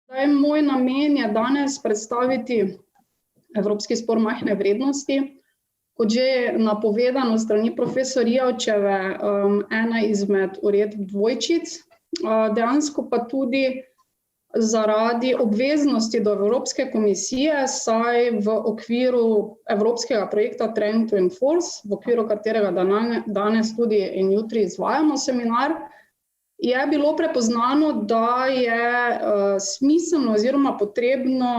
Moj namen je danes predstaviti Evropski spor majhne vrednosti. Kot že napovedano strani profesor Ijavčeve, ena izmed uredb dvojčic, dejansko pa tudi zaradi obveznosti do Evropske komisije, saj v okviru evropskega projekta Train to Enforce, v okviru katerega danes tudi in jutri izvajamo seminar, je bilo prepoznano, da je smiselno oziroma potrebno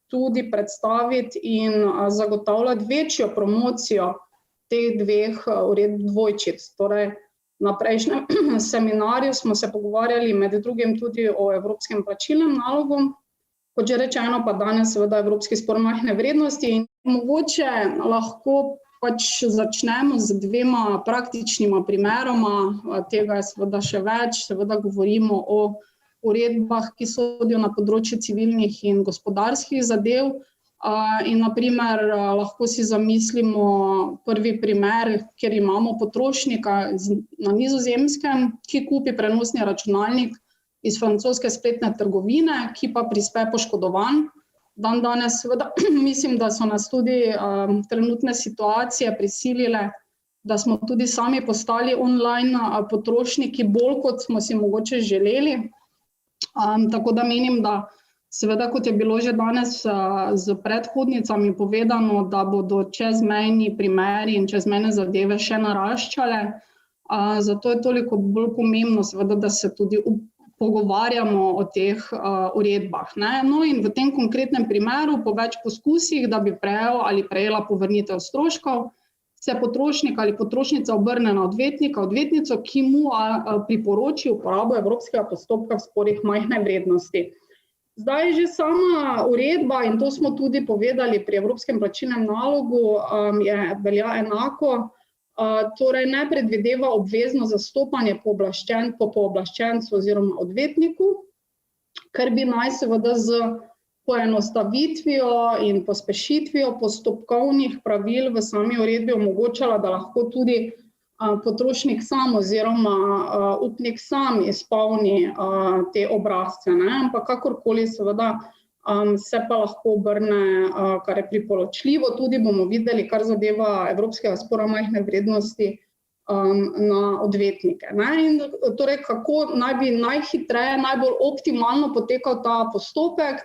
tudi predstaviti in zagotavljati večjo promocijo teh dveh uredb dvojčic. Torej, na prejšnjem seminarju smo se pogovarjali med drugim tudi o Evropskem plačilnem nalogu, kot že rečeno, pa danes seveda Evropski spor majhne vrednosti. In mogoče lahko začnemo z dvema praktičnima primeroma, tega je seveda še več, seveda govorimo o uredbah, ki sodijo na področju civilnih in gospodarskih zadev. In na primer lahko si zamislimo prvi primer, kjer imamo potrošnika na Nizozemskem, ki kupi prenosni računalnik iz francoske spletne trgovine, ki pa prispe poškodovan. Danes seveda mislim, da so nas tudi trenutne situacije prisilile, da smo tudi sami postali online potrošniki, bolj kot smo si mogoče želeli. Tako da menim, da seveda, kot je bilo že danes z predhodnicami povedano, da bodo čezmejni primeri in čezmejne zadeve še naraščale. Zato je toliko bolj pomembno, seveda, da se tudi pogovarjamo o teh uredbah. No in v tem konkretnem primeru, po več poskusih, da bi prejel ali prejela povrnitev stroškov, se potrošnik ali potrošnica obrne na odvetnika, odvetnico, ki mu priporoči uporabo evropskega postopka v sporih majhne vrednosti. Zdaj že sama uredba, in to smo tudi povedali pri Evropskem plačilnem nalogu, velja enako, torej ne predvideva obvezno zastopanje po pooblaščencu oziroma odvetniku, ker bi naj seveda z poenostavitvijo in pospešitvijo postopkovnih pravil v sami uredbi omogočala, da lahko tudi potrošnik sam oziroma upnik sam izpolni te obrazce, ampak kakorkoli seveda se pa lahko obrne, kar je priporočljivo, tudi bomo videli, kar zadeva Evropskega spora majhne vrednosti, na odvetnike. In torej, kako naj bi najhitreje, najbolj optimalno potekal ta postopek,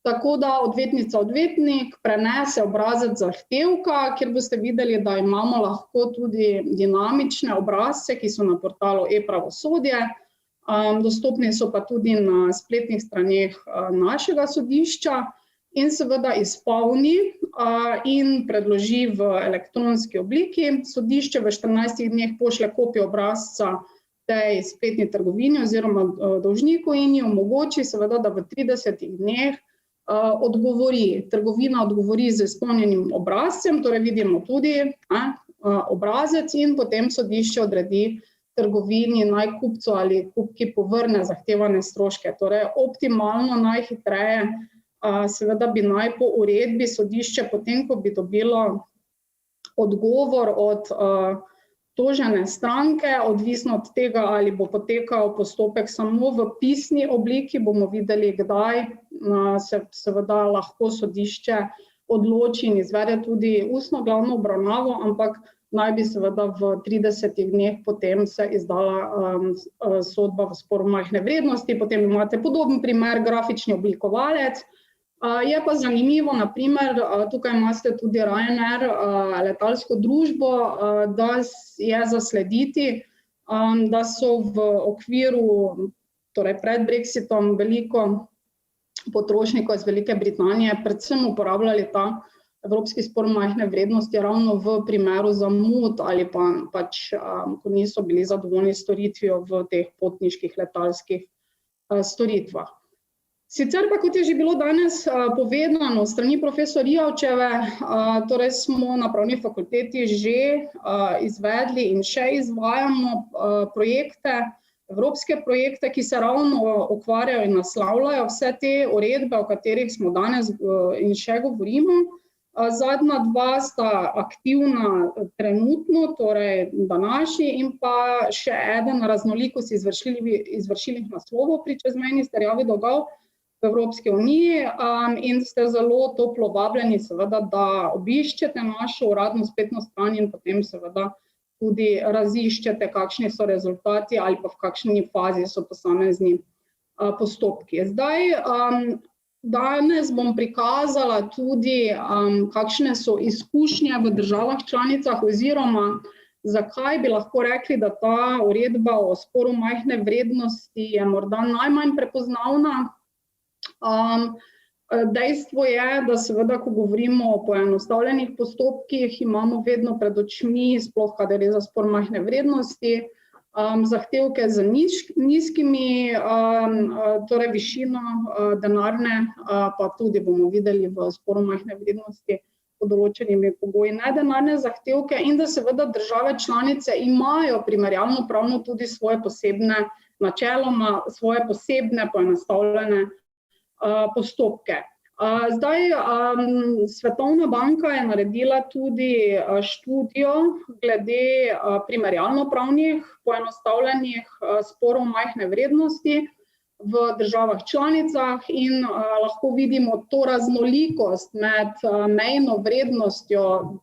tako da odvetnica, odvetnik prenese obrazec zahtevka, kjer boste videli, da imamo lahko tudi dinamične obrazce, ki so na portalu e-pravosodje, dostopni so pa tudi na spletnih straneh našega sodišča in seveda izpolni in predloži v elektronski obliki. Sodišče v 14 dneh pošlje kopijo obrazca tej spletni trgovini oziroma dolžniku in ji omogoči seveda, da v 30 dneh odgovori. Trgovina odgovori z izpolnjenim obrazcem, torej vidimo tudi obrazec in potem sodišče odredi trgovini naj kupcu ali kupki povrne zahtevane stroške. Torej optimalno, najhitreje, seveda bi naj po uredbi sodišče, potem ko bi dobilo odgovor od tožene stranke, odvisno od tega, ali bo potekal postopek samo v pisni obliki, bomo videli, kdaj se seveda lahko sodišče odloči in izvede tudi ustno glavno obravnavo, ampak naj bi seveda v 30 dneh potem se izdala sodba v sporu majhne vrednosti. Potem imate podoben primer, grafični oblikovalec. Je pa zanimivo, na primer, tukaj imate tudi Ryanair, letalsko družbo, da je zaslediti, da so v okviru, torej pred Brexitom, veliko potrošnikov iz Velike Britanije predvsem uporabljali ta Evropski spor majhne vrednosti ravno v primeru zamud ali pa ko niso bili zadovoljni s storitvijo v teh potniških letalskih storitvah. Sicer pa, kot je že bilo danes povedano strani profesor Ijavčeve, torej smo na Pravni fakulteti že izvedli in še izvajamo projekte, evropske projekte, ki se ravno ukvarjajo in naslavljajo vse te uredbe, o katerih smo danes in še govorimo. Zadnja dva sta aktivna trenutno, torej današnji, in pa še eden raznolikost izvršilnih naslovov pri čezmejni izterjavi dolgov v Evropski uniji, in ste zelo toplo vabljeni seveda, da obiščete našo uradno spletno stran in potem seveda tudi raziščete, kakšni so rezultati ali pa v kakšni fazi so posamezni postopki. Zdaj, danes bom prikazala tudi, kakšne so izkušnje v državah članicah oziroma zakaj bi lahko rekli, da ta uredba o sporu majhne vrednosti je morda najmanj prepoznavna. Dejstvo je, da seveda, ko govorimo o poenostavljenih postopkih, imamo vedno pred očmi, sploh kadar je za spor majhne vrednosti, zahtevke z nizkimi, torej višino denarne, pa tudi bomo videli v sporu majhne vrednosti pod določenimi pogoji nedenarne zahtevke, in da seveda države članice imajo primerjalno pravno tudi svoje posebne, načeloma svoje posebne poenostavljene postopke. Zdaj, Svetovna banka je naredila tudi študijo glede primerjalno pravnih poenostavljenih sporov majhne vrednosti v državah članicah in lahko vidimo to raznolikost med mejno vrednostjo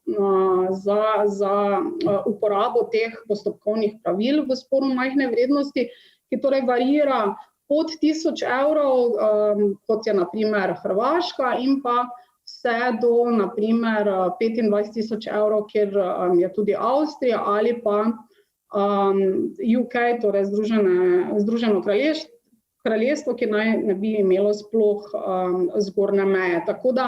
za uporabo teh postopkovnih pravil v sporu majhne vrednosti, ki torej varira od 1000 evrov, kot je na primer Hrvaška, in pa vse do na primer 25 000 evrov, kjer je tudi Avstrija, ali pa UK, torej Združeno kraljestvo, ki naj ne bi imelo sploh zgornje meje. Tako da,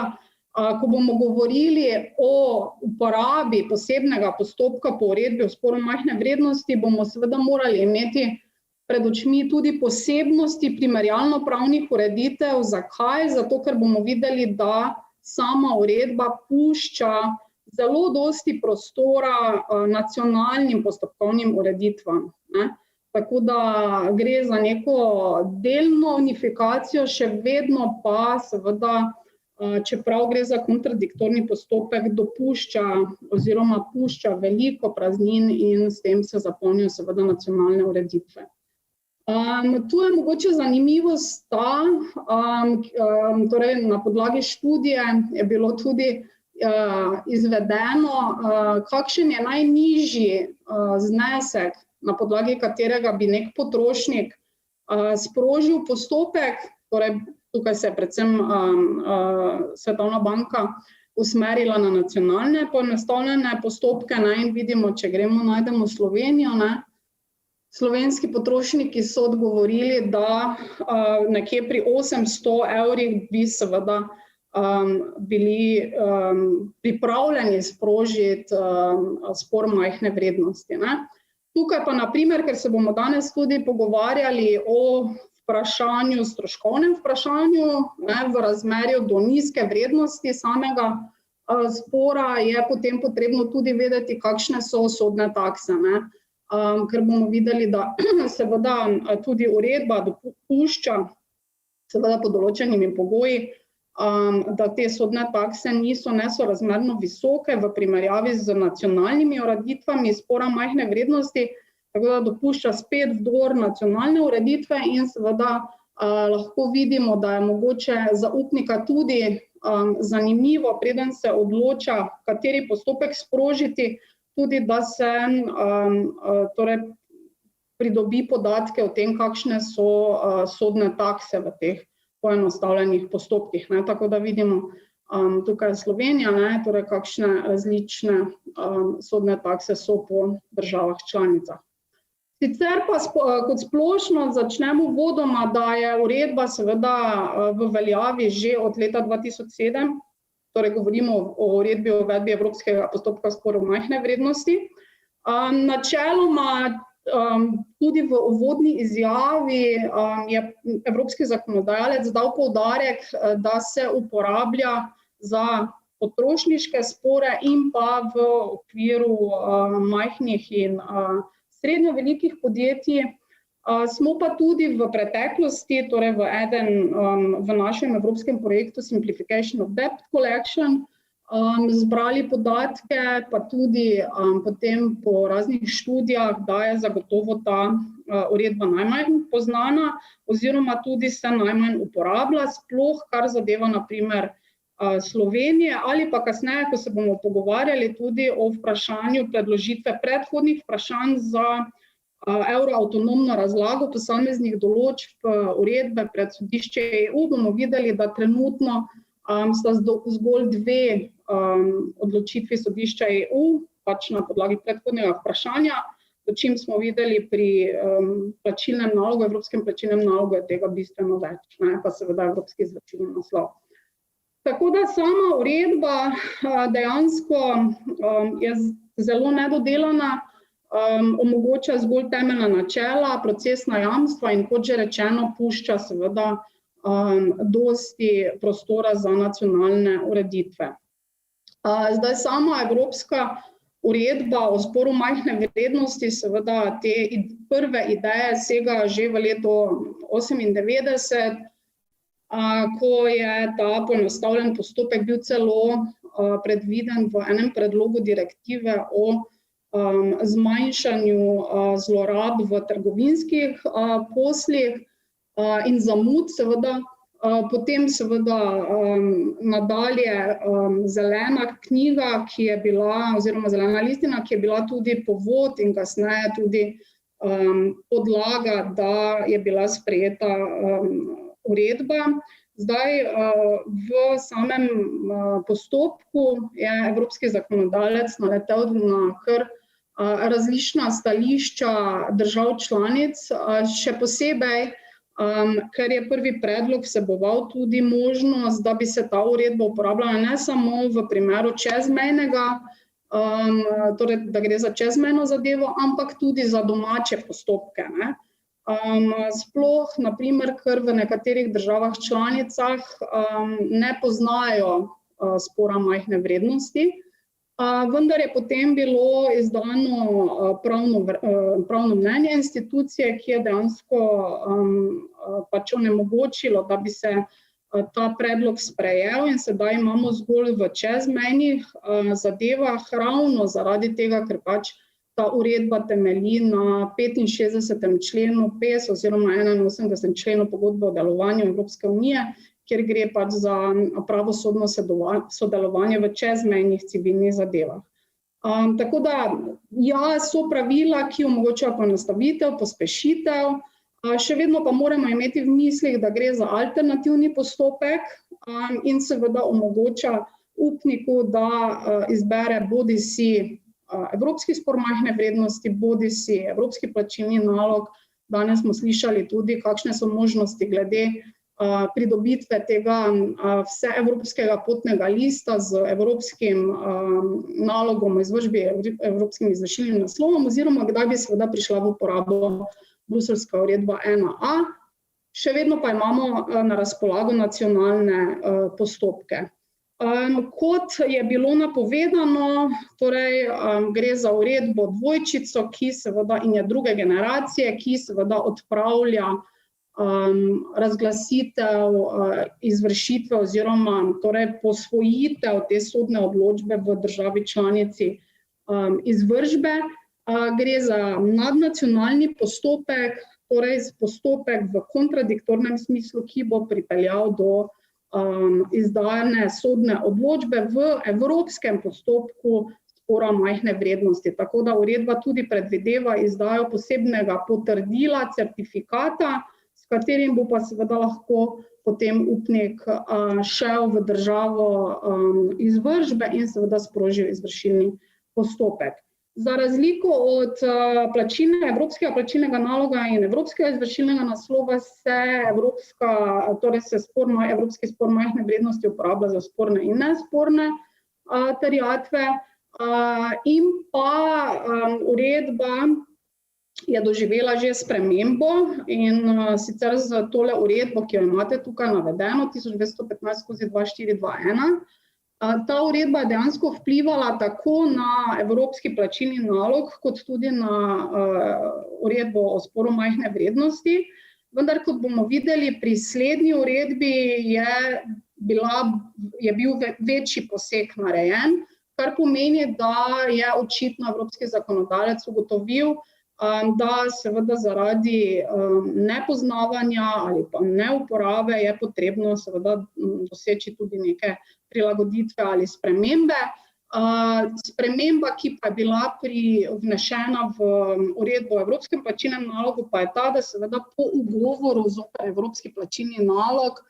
ko bomo govorili o uporabi posebnega postopka po uredbi o sporu majhne vrednosti, bomo seveda morali imeti pred očmi tudi posebnosti primerjalno pravnih ureditev. Zakaj? Zato, ker bomo videli, da sama uredba pušča zelo dosti prostora nacionalnim postopkovnim ureditvam. Tako da gre za neko delno unifikacijo, še vedno pa seveda, čeprav gre za kontradiktorni postopek, dopušča oziroma pušča veliko praznin in s tem se zapolnijo seveda nacionalne ureditve. Tu je mogoče zanimivost ta, torej na podlagi študije je bilo tudi izvedeno, kakšen je najnižji znesek, na podlagi katerega bi nek potrošnik sprožil postopek, torej tukaj se je predvsem Svetovna banka usmerila na nacionalne poenostavljene postopke, in vidimo, če najdemo Slovenijo, slovenski potrošniki so odgovorili, da nekje pri 800 evrih bi seveda bili pripravljeni sprožiti spor majhne vrednosti. Tukaj pa na primer, ker se bomo danes tudi pogovarjali o vprašanju, stroškovnem vprašanju, v razmerju do nizke vrednosti samega spora, je potem potrebno tudi vedeti, kakšne so sodne takse. Ker bomo videli, da seveda tudi uredba dopušča seveda pod določenimi pogoji, da te sodne takse niso nesorazmerno visoke v primerjavi z nacionalnimi ureditvami spora majhne vrednosti, tako da dopušča spet vdor nacionalne ureditve in seveda lahko vidimo, da je mogoče za upnika tudi zanimivo, preden se odloča, kateri postopek sprožiti, tudi da se torej pridobi podatke o tem, kakšne so sodne takse v teh poenostavljenih postopkih. Tako da vidimo tukaj Slovenija, torej kakšne različne sodne takse so po državah članicah. Sicer pa kot splošno začnemo uvodoma, da je uredba seveda v veljavi že od leta 2007, torej govorimo o uredbi o uvedbi evropskega postopka sporov majhne vrednosti. Načeloma tudi v uvodni izjavi je evropski zakonodajalec dal poudarek, da se uporablja za potrošniške spore in pa v okviru majhnih in srednje velikih podjetij. Smo pa tudi v preteklosti, torej v našem evropskem projektu Simplification of Debt Collection, zbrali podatke, pa tudi potem po raznih študijah, da je zagotovo ta uredba najmanj poznana oziroma tudi se najmanj uporablja, sploh kar zadeva na primer Slovenije ali pa kasneje, ko se bomo pogovarjali tudi o vprašanju predložitve predhodnih vprašanj za evroavtonomno razlago posameznih določb uredbe pred sodišče EU, bomo videli, da trenutno sta zgolj dve odločitvi sodišča EU, pač na podlagi predhodnega vprašanja, o čem smo videli pri plačilnem nalogu, evropskem plačilnem nalogu je tega bistveno več, pa seveda evropski izvršilni naslov. Tako da sama uredba dejansko je zelo nedodelana, omogoča zgolj temeljna načela, procesna jamstva in kot že rečeno pušča seveda dosti prostora za nacionalne ureditve. Zdaj sama evropska uredba o sporu majhne vrednosti, seveda te prve ideje segajo že v leto 1998, ko je ta poenostavljen postopek bil celo predviden v enem predlogu direktive o zmanjšanju zlorab v trgovinskih poslih in zamud, seveda. Potem seveda nadalje zelena knjiga, ki je bila, oziroma zelena listina, ki je bila tudi povod in kasneje tudi podlaga, da je bila sprejeta uredba. Zdaj v samem postopku je evropski zakonodajalec naletel na kar različna stališča držav članic, še posebej, ker je prvi predlog vseboval tudi možnost, da bi se ta uredba uporabljala ne samo v primeru čezmejnega, torej da gre za čezmejno zadevo, ampak tudi za domače postopke. Sploh, na primer, ker v nekaterih državah članicah ne poznajo spora majhne vrednosti, vendar je potem bilo izdano pravno mnenje institucije, ki je dejansko pač onemogočilo, da bi se ta predlog sprejel in sedaj imamo zgolj v čezmejnih zadevah ravno zaradi tega, ker pač ta uredba temelji na 65. členu PES oziroma 81. členu pogodbe o delovanju Evropske unije, kjer gre pač za pravosodno sodelovanje v čezmejnih civilnih zadevah. Tako da, ja, so pravila, ki omogočajo poenostavitev, pospešitev, še vedno pa moramo imeti v mislih, da gre za alternativni postopek in seveda omogoča upniku, da izbere bodisi evropski spor majhne vrednosti, bodisi evropski plačilni nalog. Danes smo slišali tudi, kakšne so možnosti glede pridobitve tega vseevropskega potnega lista z evropskim nalogom o izvršbi, evropskim izvršilnim naslovom, oziroma kdaj bi seveda prišla v uporabo bruseljska uredba 1A. Še vedno pa imamo na razpolago nacionalne postopke. Kot je bilo napovedano, torej gre za uredbo dvojčico, ki seveda in je druge generacije, ki seveda odpravlja razglasitev izvršitve oziroma torej posvojitev te sodne odločbe v državi članici izvršbe. Gre za nadnacionalni postopek, torej postopek v kontradiktornem smislu, ki bo pripeljal do izdane sodne odločbe v evropskem postopku spora majhne vrednosti. Tako da uredba tudi predvideva izdajo posebnega potrdila, certifikata, s katerim bo pa seveda lahko potem upnik šel v državo izvršbe in seveda sprožil izvršilni postopek. Za razliko od evropskega plačilnega naloga in evropskega izvršilnega naslova se evropski spor majhne vrednosti uporablja za sporne in nesporne terjatve in pa uredba je doživela že spremembo in sicer z tole uredbo, ki jo imate tukaj navedeno, 1215/2421. Ta uredba je dejansko vplivala tako na evropski plačilni nalog, kot tudi na uredbo o sporu majhne vrednosti. Vendar, kot bomo videli, pri slednji uredbi je je bil večji poseg narejen, kar pomeni, da je očitno evropski zakonodajalec ugotovil, da seveda zaradi nepoznavanja ali pa neuporabe je potrebno seveda doseči tudi neke prilagoditve ali spremembe. Sprememba, ki pa je bila vnešena v uredbo o evropskem plačilnem nalogu, pa je ta, da seveda po ugovoru zoper evropski plačilni nalog,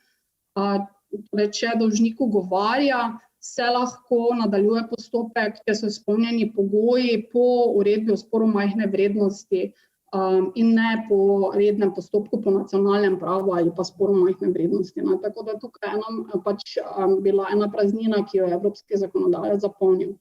torej če dolžnik ugovarja, se lahko nadaljuje postopek, če so izpolnjeni pogoji po uredbi o sporu majhne vrednosti in ne po rednem postopku po nacionalnem pravu ali pa sporu majhne vrednosti. Tako da tukaj je bila ena praznina, ki jo je evropski zakonodajalec zapolnil.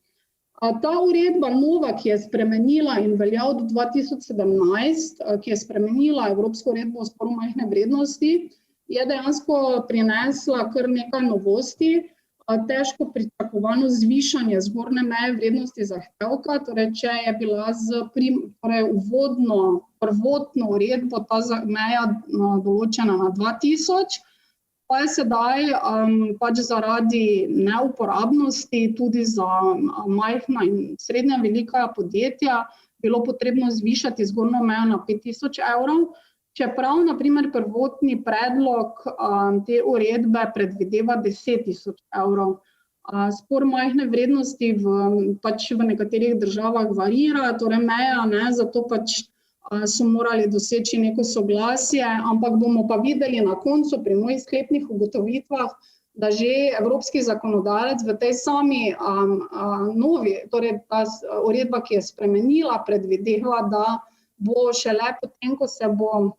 Ta uredba nova, ki je spremenila in velja od 2017, ki je spremenila evropsko uredbo o sporu majhne vrednosti, je dejansko prinesla kar nekaj novosti. Težko pričakovano zvišanje zgornje meje vrednosti zahtevka, torej če je bila prvotno uredbo ta meja določena na 2000, pa je sedaj zaradi neuporabnosti tudi za majhna in srednja velika podjetja bilo potrebno zvišati zgornjo mejo na 5000 evrov. Čeprav, na primer, prvotni predlog te uredbe predvideva 10 000 evrov. Spor majhne vrednosti v nekaterih državah varira, torej meja, zato so morali doseči neko soglasje, ampak bomo pa videli na koncu pri mojih sklepnih ugotovitvah, da že evropski zakonodajalec v tej sami novi, torej ta uredba, ki je spremenila, predvideva, da bo šele potem, ko se bo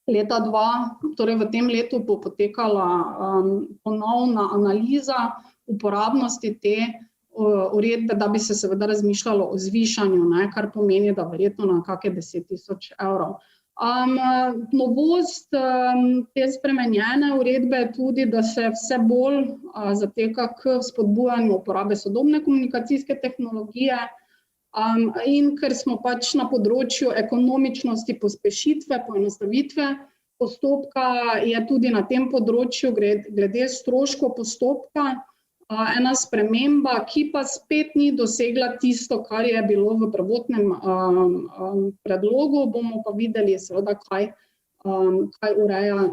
leta 2, torej v tem letu bo potekala ponovna analiza uporabnosti te uredbe, da bi se seveda razmišljalo o zvišanju, kar pomeni, da verjetno na kakšne 10 000 evrov. Novost te spremenjene uredbe je tudi, da se vse bolj zateka k spodbujanju uporabe sodobne komunikacijske tehnologije, in ker smo na področju ekonomičnosti, pospešitve, poenostavitve postopka, je tudi na tem področju glede stroškov postopka ena sprememba, ki pa spet ni dosegla tisto, kar je bilo v prvotnem predlogu. Bomo pa videli seveda, kaj ureja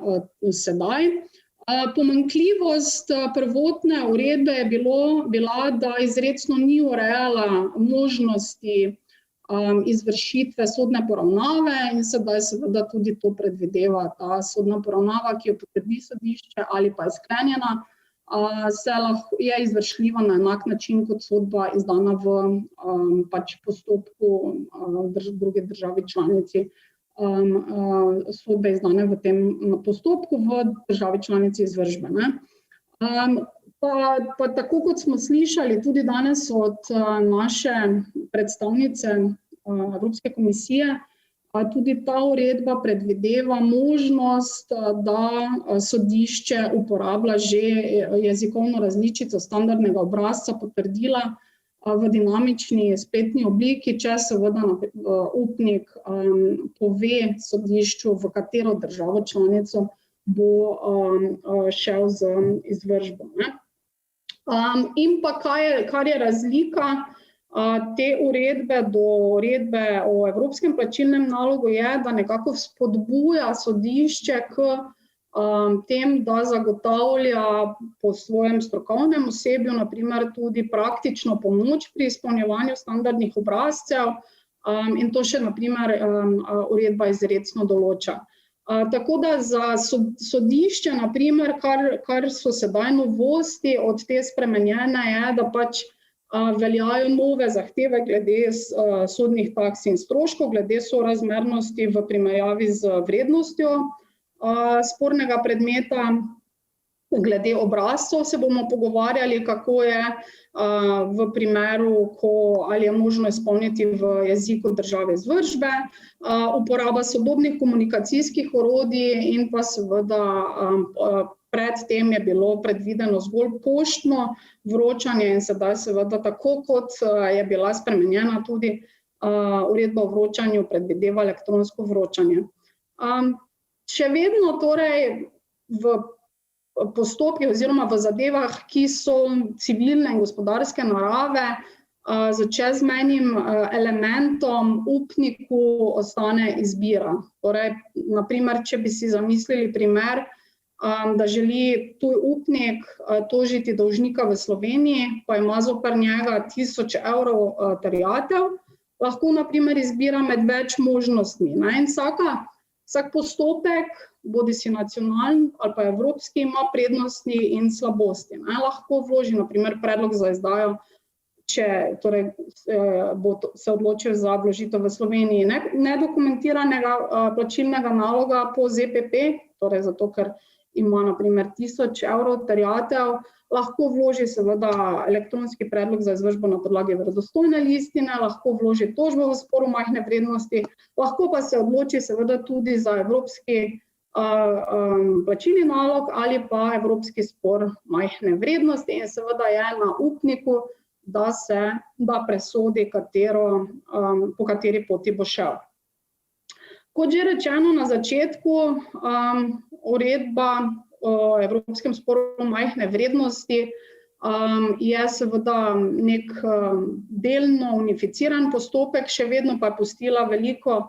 sedaj. Pomanjkljivost prvotne uredbe je bila, da izrecno ni urejala možnosti izvršitve sodne poravnave in sedaj seveda tudi to predvideva ta sodna poravnava, ki jo potrdi sodišče ali pa je sklenjena, je izvršljiva na enak način kot sodba izdana v postopku v drugi državi članici. Sodbe izdane v tem postopku v državi članici izvršbe. Pa tako kot smo slišali tudi danes od naše predstavnice Evropske komisije, tudi ta uredba predvideva možnost, da sodišče uporablja že jezikovno različico standardnega obrazca potrdila v dinamični spletni obliki, če seveda upnik pove sodišču, v katero državo članico bo šel z izvršbo. In pa kar je razlika te uredbe do uredbe o evropskem plačilnem nalogu, je, da nekako spodbuja sodišče k tem, da zagotavlja po svojem strokovnem osebju, na primer tudi praktično pomoč pri izpolnjevanju standardnih obrazcev, in to še, na primer, uredba izrecno določa. Tako da za sodišče, na primer, kar so sedaj novosti od te spremenjene, je, da veljajo nove zahteve glede sodnih taks in stroškov, glede sorazmernosti v primerjavi z vrednostjo spornega predmeta. Glede obrazcev se bomo pogovarjali, kako je v primeru, ali je možno izpolniti v jeziku države izvršbe, uporaba sodobnih komunikacijskih orodij in pa seveda predtem je bilo predvideno zgolj poštno vročanje in sedaj seveda tako, kot je bila spremenjena tudi uredba o vročanju, predvideva elektronsko vročanje. Še vedno torej v postopkih oziroma v zadevah, ki so civilne in gospodarske narave, z čezmejnim elementom upniku ostane izbira. Torej, naprimer, če bi si zamislili primer, da želi tuj upnik tožiti dolžnika v Sloveniji, pa ima zoper njega 1000 evrov terjatev, lahko naprimer izbira med več možnostmi. In vsak postopek, bodisi nacionalni ali pa evropski, ima prednosti in slabosti. Lahko vloži naprimer predlog za izdajo, če torej, bo se odločil za vložitev v Sloveniji nedokumentiranega plačilnega naloga po ZPP, torej zato, ker ima naprimer 1000 evrov terjatev, lahko vloži seveda elektronski predlog za izvršbo na podlagi verodostojne listine, lahko vloži tožbo v sporu majhne vrednosti, lahko pa se odloči seveda tudi za evropski plačilni nalog ali pa evropski spor majhne vrednosti in seveda je na upniku, da presodi, po kateri poti bo šel. Kot že rečeno na začetku, uredba o evropskem sporu majhne vrednosti je seveda nek delno unificiran postopek, še vedno pa je pustila veliko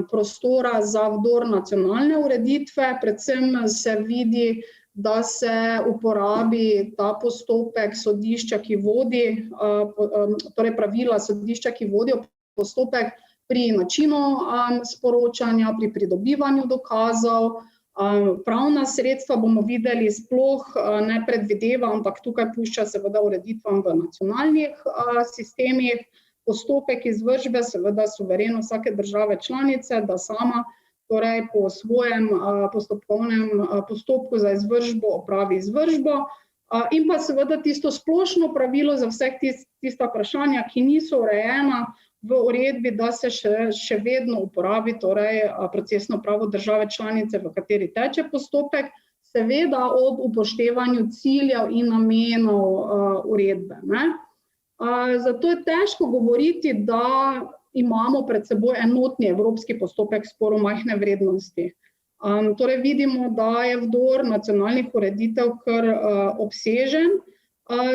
prostora za vdor nacionalne ureditve, predvsem se vidi, da se uporabi ta postopek sodišča, ki vodi, torej pravila sodišča, ki vodijo postopek pri načinu sporočanja, pri pridobivanju dokazov. Pravna sredstva bomo videli sploh ne predvideva, ampak tukaj pušča seveda ureditvam v nacionalnih sistemih. Postopek izvršbe seveda suvereno vsake države članice, da sama torej po svojem postopkovnem postopku za izvršbo opravi izvršbo in pa seveda tisto splošno pravilo za vseh tista vprašanja, ki niso urejena v uredbi, da se še vedno uporabi torej procesno pravo države članice, v kateri teče postopek, seveda ob upoštevanju ciljev in namenov uredbe. Zato je težko govoriti, da imamo pred seboj enotni evropski postopek sporu majhne vrednosti. Torej vidimo, da je vdor nacionalnih ureditev kar obsežen.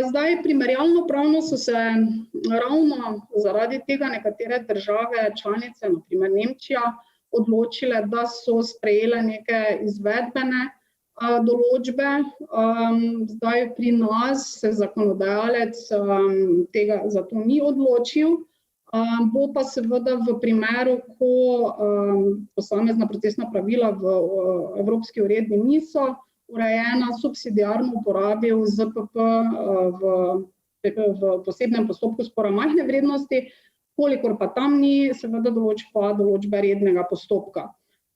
Zdaj primerjalno pravno so se ravno zaradi tega nekatere države članice, na primer Nemčija, odločile, da so sprejele neke izvedbene določbe. Zdaj pri nas se zakonodajalec tega zato ni odločil, bo pa seveda v primeru, ko posamezna procesna pravila v evropski uredbi niso urejena, subsidiarno uporabil ZPP v posebnem postopku spora majhne vrednosti, kolikor pa tam ni seveda določbe rednega postopka.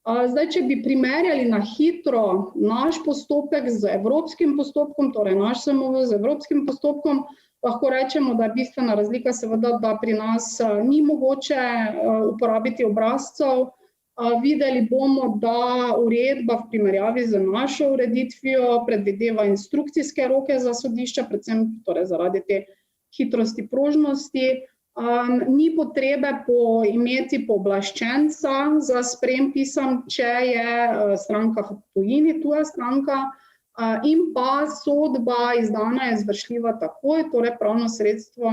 Zdaj, če bi primerjali na hitro naš postopek z evropskim postopkom, torej naš SMV z evropskim postopkom, lahko rečemo, da je bistvena razlika seveda, da pri nas ni mogoče uporabiti obrazcev. Videli bomo, da uredba v primerjavi z našo ureditvijo predvideva instrukcijske roke za sodišča, predvsem torej zaradi te hitrosti, prožnosti. Ni potrebe imeti pooblaščenca za sprejem pisem, če je stranka v tujini, tuja stranka, in pa sodba izdana je izvršljiva takoj, torej pravno sredstvo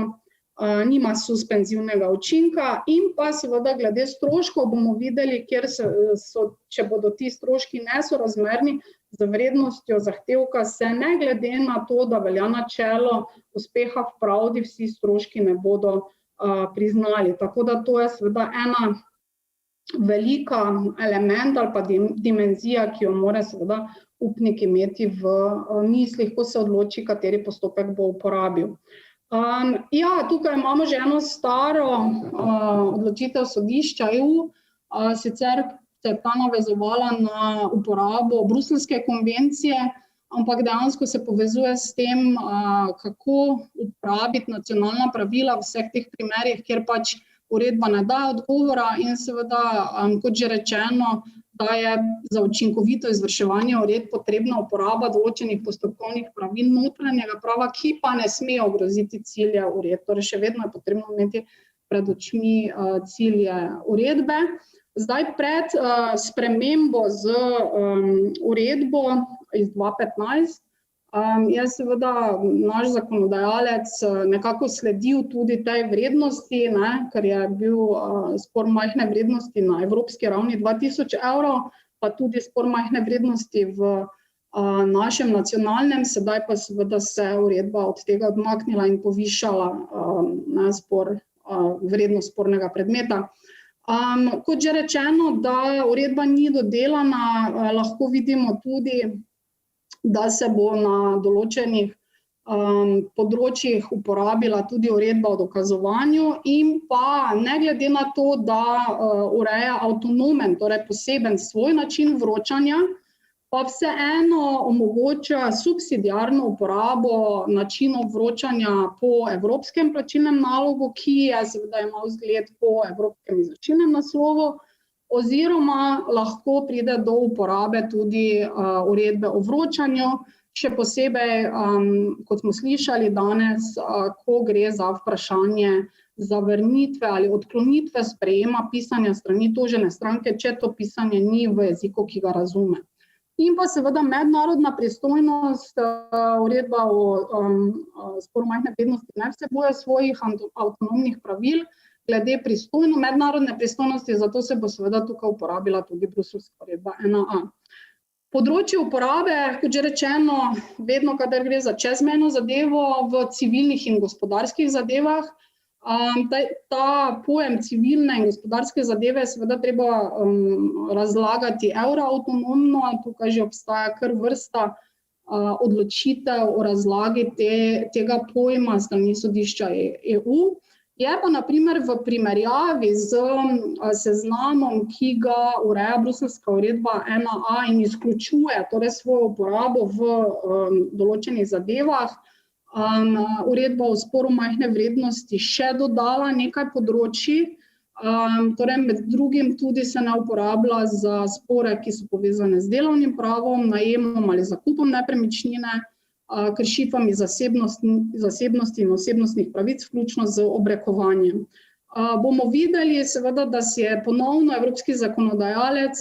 nima suspenzivnega učinka in pa seveda glede stroškov bomo videli, če bodo ti stroški nesorazmerni z vrednostjo zahtevka, se ne glede na to, da velja načelo uspeha v pravdi, vsi stroški ne bodo priznali. Tako da to je seveda ena velika element ali pa dimenzija, ki jo mora seveda upnik imeti v mislih, ko se odloči, kateri postopek bo uporabil. Tukaj imamo že eno staro odločitev sodišča EU, sicer se je ta navezovala na uporabo Bruselske konvencije, ampak dejansko se povezuje s tem, kako uporabiti nacionalna pravila v vseh teh primerih, kjer pač uredba ne daje odgovora in seveda, kot že rečeno, da je za učinkovito izvrševanje uredb potrebna uporaba določenih postopkovnih pravil notranjega prava, ki pa ne smejo ogroziti cilja uredb. Torej še vedno je potrebno imeti pred očmi cilje uredbe. Zdaj pred spremembo z uredbo iz 2015 je seveda naš zakonodajalec nekako sledil tudi tej vrednosti, ker je bil spor majhne vrednosti na evropski ravni 2000 evrov, pa tudi spor majhne vrednosti v našem nacionalnem, sedaj pa seveda se uredba od tega odmaknila in povišala vrednost spornega predmeta. Kot že rečeno, da uredba ni dodelana, lahko vidimo tudi, da se bo na določenih področjih uporabila tudi uredba o dokazovanju in pa ne glede na to, da ureja avtonomen, torej poseben svoj način vročanja, pa vseeno omogoča subsidiarno uporabo načinov vročanja po evropskem plačilnem nalogu, ki je seveda imel zgled po evropskem izročilnem naslovu, oziroma lahko pride do uporabe tudi uredbe o vročanju, še posebej, kot smo slišali danes, ko gre za vprašanje zavrnitve ali odklonitve sprejema pisanja strani tožene stranke, če to pisanje ni v jeziku, ki ga razume. In pa seveda mednarodna pristojnost, uredba o sporu majhne vrednosti ne vsebuje svojih avtonomnih pravil glede mednarodne pristojnosti, zato se bo seveda tukaj uporabila tudi bruseljska uredba 1A. Področje uporabe, kot že rečeno, vedno, kadar gre za čezmejno zadevo v civilnih in gospodarskih zadevah, ta pojem civilne in gospodarske zadeve seveda treba razlagati evroavtonomno, tukaj že obstaja kar vrsta odločitev o razlagi tega pojma s strani sodišča EU. Je pa na primer v primerjavi z seznamom, ki ga ureja bruseljska uredba 1A in izključuje torej svojo uporabo v določenih zadevah, uredba o sporu majhne vrednosti še dodala nekaj področij, torej med drugim tudi se ne uporablja za spore, ki so povezane z delovnim pravom, najemom ali zakupom nepremičnine, kršitvami zasebnosti in osebnostnih pravic, vključno z obrekovanjem. Bomo videli seveda, da si je ponovno evropski zakonodajalec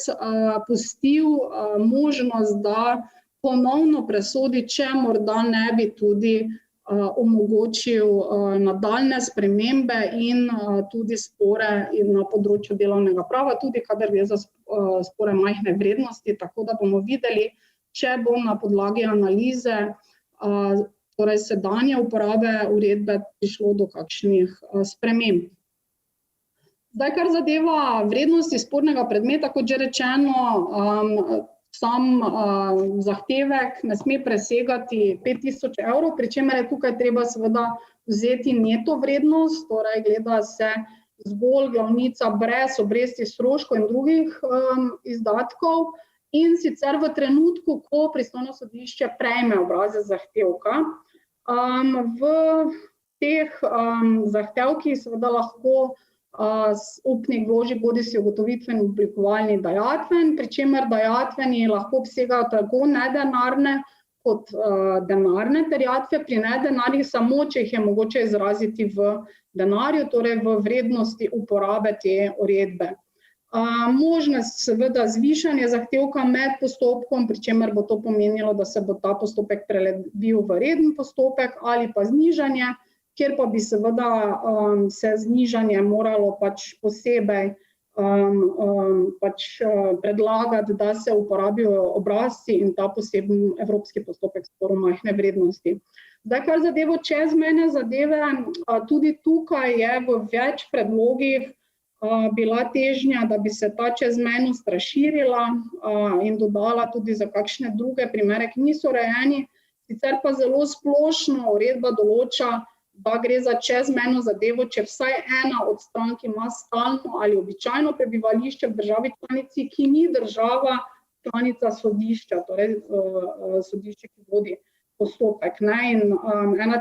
pustil možnost, da ponovno presodi, če morda ne bi tudi omogočil nadaljne spremembe in tudi spore na področju delovnega prava, tudi kadar gre za spore majhne vrednosti, tako da bomo videli, če bo na podlagi analize torej sedanje uporabe uredbe prišlo do kakšnih sprememb. Zdaj, kar zadeva vrednosti spornega predmeta, kot že rečeno, sam zahtevek ne sme presegati 5000 evrov, pri čemer je tukaj treba seveda vzeti neto vrednost, torej gleda se zgolj glavnica brez obresti, stroškov in drugih izdatkov, in sicer v trenutku, ko pristojno sodišče prejme obrazec zahtevka. V teh zahtevkih seveda lahko upnik vloži bodisi ugotovitveni oblikovalni dajatven, pri čemer dajatveni lahko obsegajo tako nedenarne kot denarne terjatve, pri nedenarnih samo, če jih je mogoče izraziti v denarju, torej v vrednosti uporabe te uredbe. Možnost seveda zvišanje zahtevka med postopkom, pri čemer bo to pomenilo, da se bo ta postopek prelevil v reden postopek, ali pa znižanje, kjer pa bi seveda se znižanje moralo posebej predlagati, da se uporabijo obrazci in ta poseben evropski postopek sporu majhne vrednosti. Zdaj, kar zadevo čezmejne zadeve, tudi tukaj je v več predlogih bila težnja, da bi se ta čezmejnost razširila in dodala tudi za kakšne druge primere, ki niso urejeni. Sicer pa zelo splošno uredba določa, da gre za čezmejno zadevo, če vsaj ena od strank ima stalno ali običajno prebivališče v državi članici, ki ni država članica sodišča, torej sodišče, ki vodi postopek. In ena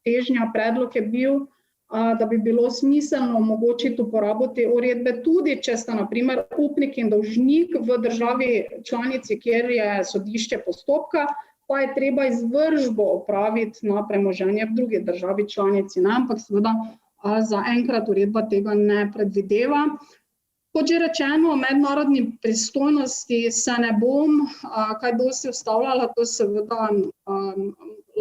težnja, predlog je bil, da bi bilo smiselno omogočiti uporabo te uredbe tudi, če sta na primer upnik in dolžnik v državi članici, kjer je sodišče postopka, pa je treba izvršbo opraviti na premoženje v drugi državi članici. Ampak seveda zaenkrat uredba tega ne predvideva. Kot že rečeno, o mednarodni pristojnosti se ne bom kaj dosti vstavljala, to seveda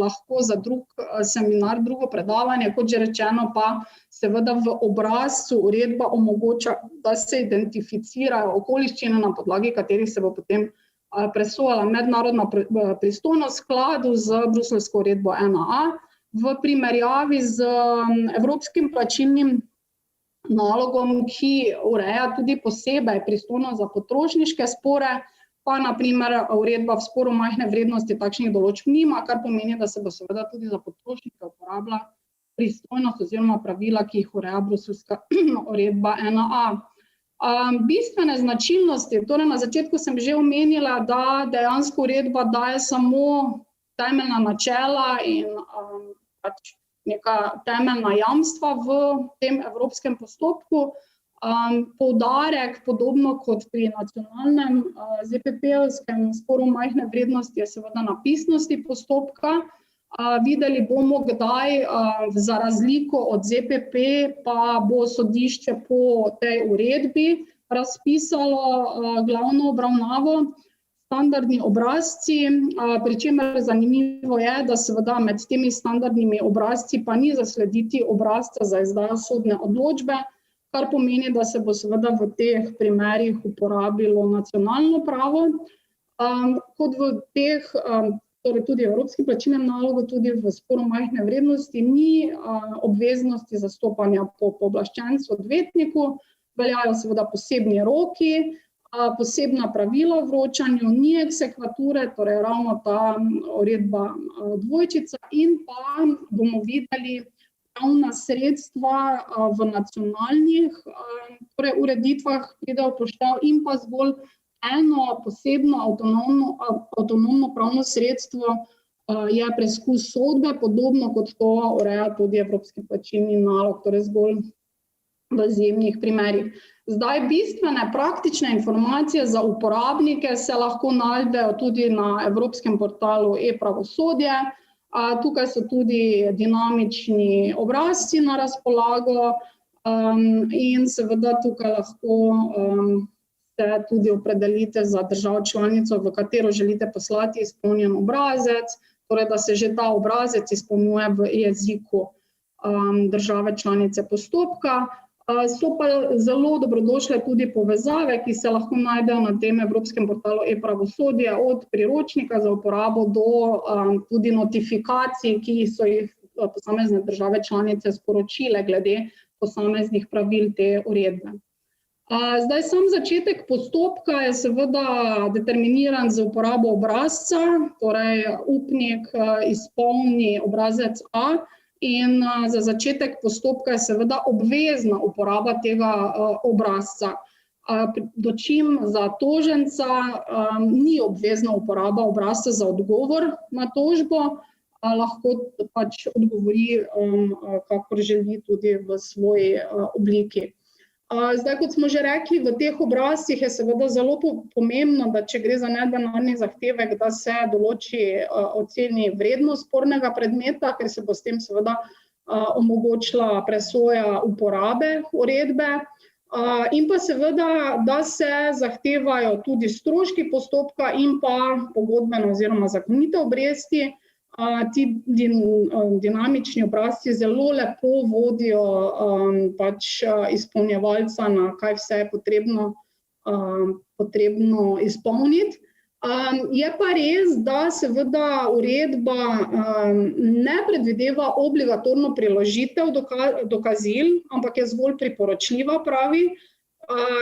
lahko za drug seminar, drugo predavanje. Kot že rečeno pa seveda v obrazcu uredba omogoča, da se identificirajo okoliščine, na podlagi katerih se bo potem presojala mednarodna pristojnost v skladu z bruseljsko uredbo 1A v primerjavi z evropskim plačilnim nalogom, ki ureja tudi posebej pristojnost za potrošniške spore, pa na primer uredba v sporu majhne vrednosti takšnih določb nima, kar pomeni, da se bo seveda tudi za potrošnike uporabila pristojnost oziroma pravila, ki jih ureja bruseljska uredba 1A. Bistvene značilnosti, torej na začetku sem že omenila, da dejansko uredba daje samo temeljna načela in neka temeljna jamstva v tem evropskem postopku. Poudarek, podobno kot pri nacionalnem ZPP-ovskem sporu majhne vrednosti, je seveda na pisnosti postopka. Videli bomo, kdaj za razliko od ZPP pa bo sodišče po tej uredbi razpisalo glavno obravnavo. Standardni obrazci, pri čemer zanimivo je, da seveda med temi standardnimi obrazci pa ni zaslediti obrazca za izdajo sodne odločbe, kar pomeni, da se bo seveda v teh primerih uporabilo nacionalno pravo. Kot v teh, torej tudi v evropskem plačilnem nalogu, tudi v sporu majhne vrednosti ni obveznosti zastopanja po pooblaščencu odvetniku, veljajo seveda posebni roki, posebna pravila o vročanju, ni eksekvature, torej ravno ta uredba dvojčica, in pa bomo videli pravna sredstva v nacionalnih ureditvah pridejo v poštev in pa zgolj eno posebno avtonomno pravno sredstvo je preskus sodbe, podobno kot to ureja tudi evropski plačilni nalog, torej zgolj v izjemnih primerih. Zdaj, bistvene praktične informacije za uporabnike se lahko najdejo tudi na evropskem portalu e-pravosodje. Tukaj so tudi dinamični obrazci na razpolago in seveda tukaj lahko se tudi opredelite za državo članico, v katero želite poslati izpolnjen obrazec, torej da se že ta obrazec izpolnjuje v jeziku države članice postopka. So pa zelo dobrodošle tudi povezave, ki se lahko najdejo na tem evropskem portalu e-pravosodje, od priročnika za uporabo do tudi notifikacij, ki so jih posamezne države članice sporočile glede posameznih pravil te uredbe. Zdaj, sam začetek postopka je seveda determiniran z uporabo obrazca, torej upnik izpolni obrazec A, in za začetek postopka je seveda obvezna uporaba tega obrazca. Dočim za toženca ni obvezna uporaba obrazca za odgovor na tožbo, lahko pač odgovori, kakor želi, tudi v svoji obliki. Zdaj, kot smo že rekli, v teh obrazcih je seveda zelo pomembno, da če gre za nedenarni zahtevek, da se določi oceni vrednost spornega predmeta, ker se bo s tem seveda omogočila presoja uporabe uredbe, in pa seveda, da se zahtevajo tudi stroški postopka in pa pogodbene oziroma zakonite obresti. Ti dinamični obrazci zelo lepo vodijo pač izpolnjevalca, na kaj vse je potrebno izpolniti. Je pa res, da seveda uredba ne predvideva obligatorno priložitev dokazil, ampak je zgolj priporočljiva, pravi.